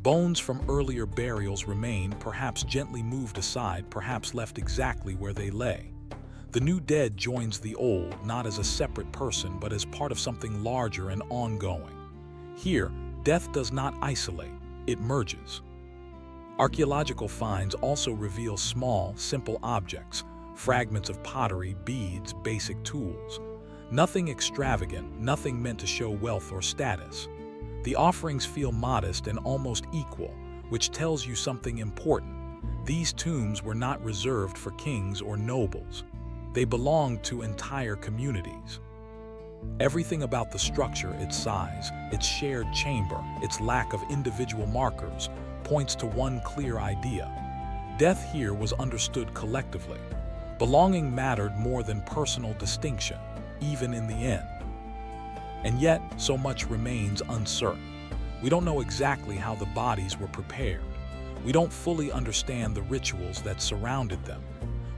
Bones from earlier burials remain, perhaps gently moved aside, perhaps left exactly where they lay. The new dead joins the old, not as a separate person, but as part of something larger and ongoing. Here, death does not isolate, it merges. Archaeological finds also reveal small, simple objects, fragments of pottery, beads, basic tools. Nothing extravagant, nothing meant to show wealth or status. The offerings feel modest and almost equal, which tells you something important. These tombs were not reserved for kings or nobles. They belonged to entire communities. Everything about the structure, its size, its shared chamber, its lack of individual markers, points to one clear idea. Death here was understood collectively. Belonging mattered more than personal distinction, even in the end. And yet, so much remains uncertain. We don't know exactly how the bodies were prepared. We don't fully understand the rituals that surrounded them.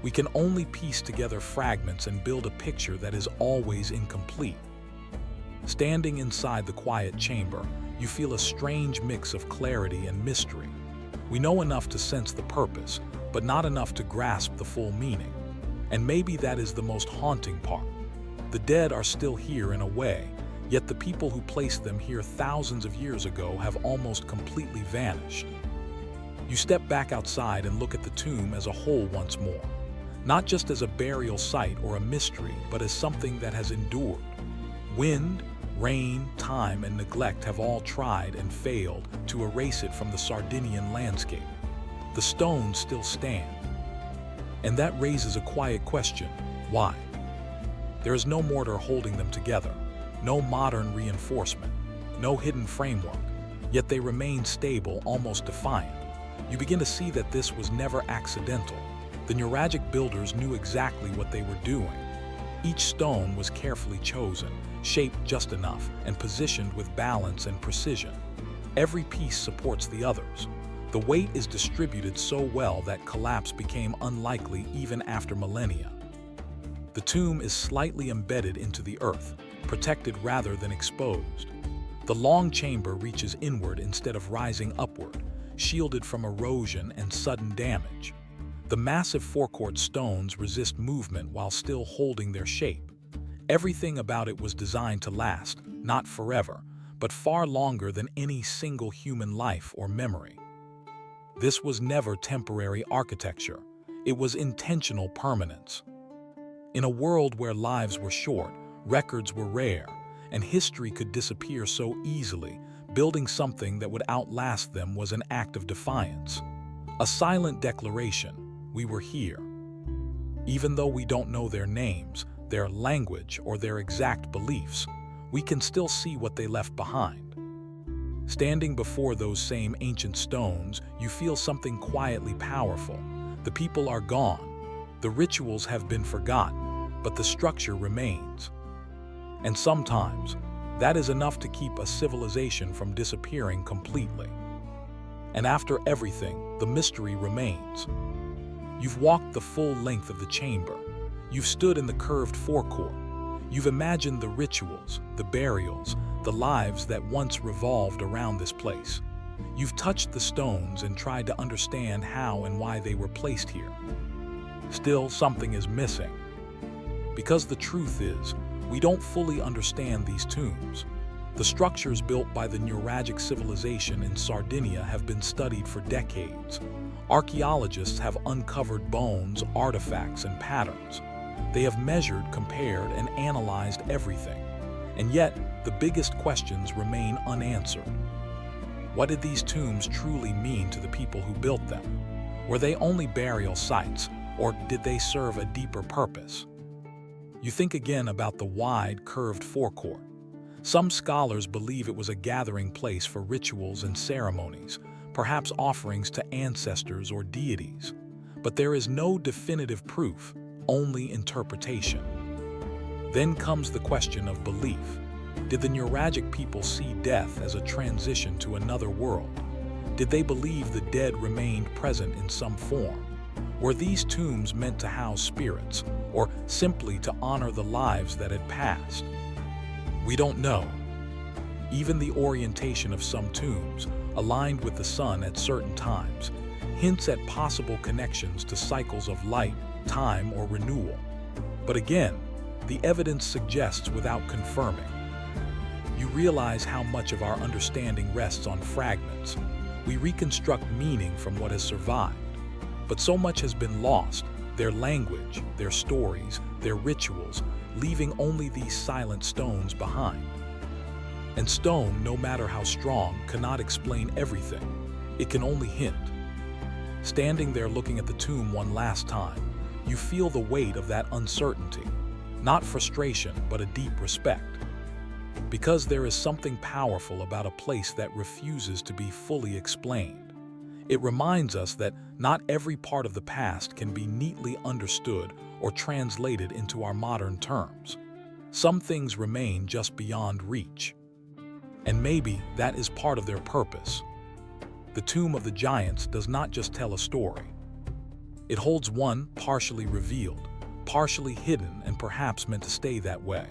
We can only piece together fragments and build a picture that is always incomplete. Standing inside the quiet chamber, you feel a strange mix of clarity and mystery. We know enough to sense the purpose, but not enough to grasp the full meaning. And maybe that is the most haunting part. The dead are still here in a way, yet the people who placed them here thousands of years ago have almost completely vanished. You step back outside and look at the tomb as a whole once more, not just as a burial site or a mystery, but as something that has endured. Wind, rain, time, and neglect have all tried and failed to erase it from the Sardinian landscape. The stones still stand. And that raises a quiet question: why? There is no mortar holding them together, no modern reinforcement, no hidden framework, yet they remain stable, almost defiant. You begin to see that this was never accidental. The Nuragic builders knew exactly what they were doing. Each stone was carefully chosen, shaped just enough, and positioned with balance and precision. Every piece supports the others. The weight is distributed so well that collapse became unlikely even after millennia. The tomb is slightly embedded into the earth, protected rather than exposed. The long chamber reaches inward instead of rising upward, shielded from erosion and sudden damage. The massive forecourt stones resist movement while still holding their shape. Everything about it was designed to last, not forever, but far longer than any single human life or memory. This was never temporary architecture. It was intentional permanence. In a world where lives were short, records were rare, and history could disappear so easily, building something that would outlast them was an act of defiance. A silent declaration: we were here. Even though we don't know their names, their language, or their exact beliefs, we can still see what they left behind. Standing before those same ancient stones, you feel something quietly powerful. The people are gone. The rituals have been forgotten, but the structure remains. And sometimes, that is enough to keep a civilization from disappearing completely. And after everything, the mystery remains. You've walked the full length of the chamber. You've stood in the curved forecourt. You've imagined the rituals, the burials, the lives that once revolved around this place. You've touched the stones and tried to understand how and why they were placed here. Still, something is missing. Because the truth is, we don't fully understand these tombs. The structures built by the Nuragic civilization in Sardinia have been studied for decades. Archaeologists have uncovered bones, artifacts, and patterns. They have measured, compared, and analyzed everything. And yet, the biggest questions remain unanswered. What did these tombs truly mean to the people who built them? Were they only burial sites, or did they serve a deeper purpose? You think again about the wide, curved forecourt. Some scholars believe it was a gathering place for rituals and ceremonies, perhaps offerings to ancestors or deities. But there is no definitive proof, only interpretation. Then comes the question of belief. Did the Nuragic people see death as a transition to another world? Did they believe the dead remained present in some form? Were these tombs meant to house spirits, or simply to honor the lives that had passed? We don't know. Even the orientation of some tombs, aligned with the sun at certain times, hints at possible connections to cycles of light, time, or renewal. But again, the evidence suggests without confirming. You realize how much of our understanding rests on fragments. We reconstruct meaning from what has survived. But so much has been lost, their language, their stories, their rituals, leaving only these silent stones behind. And stone, no matter how strong, cannot explain everything. It can only hint. Standing there looking at the tomb one last time, you feel the weight of that uncertainty. Not frustration, but a deep respect. Because there is something powerful about a place that refuses to be fully explained. It reminds us that not every part of the past can be neatly understood or translated into our modern terms. Some things remain just beyond reach. And maybe that is part of their purpose. The Tomb of the Giants does not just tell a story. It holds one partially revealed, partially hidden, and perhaps meant to stay that way.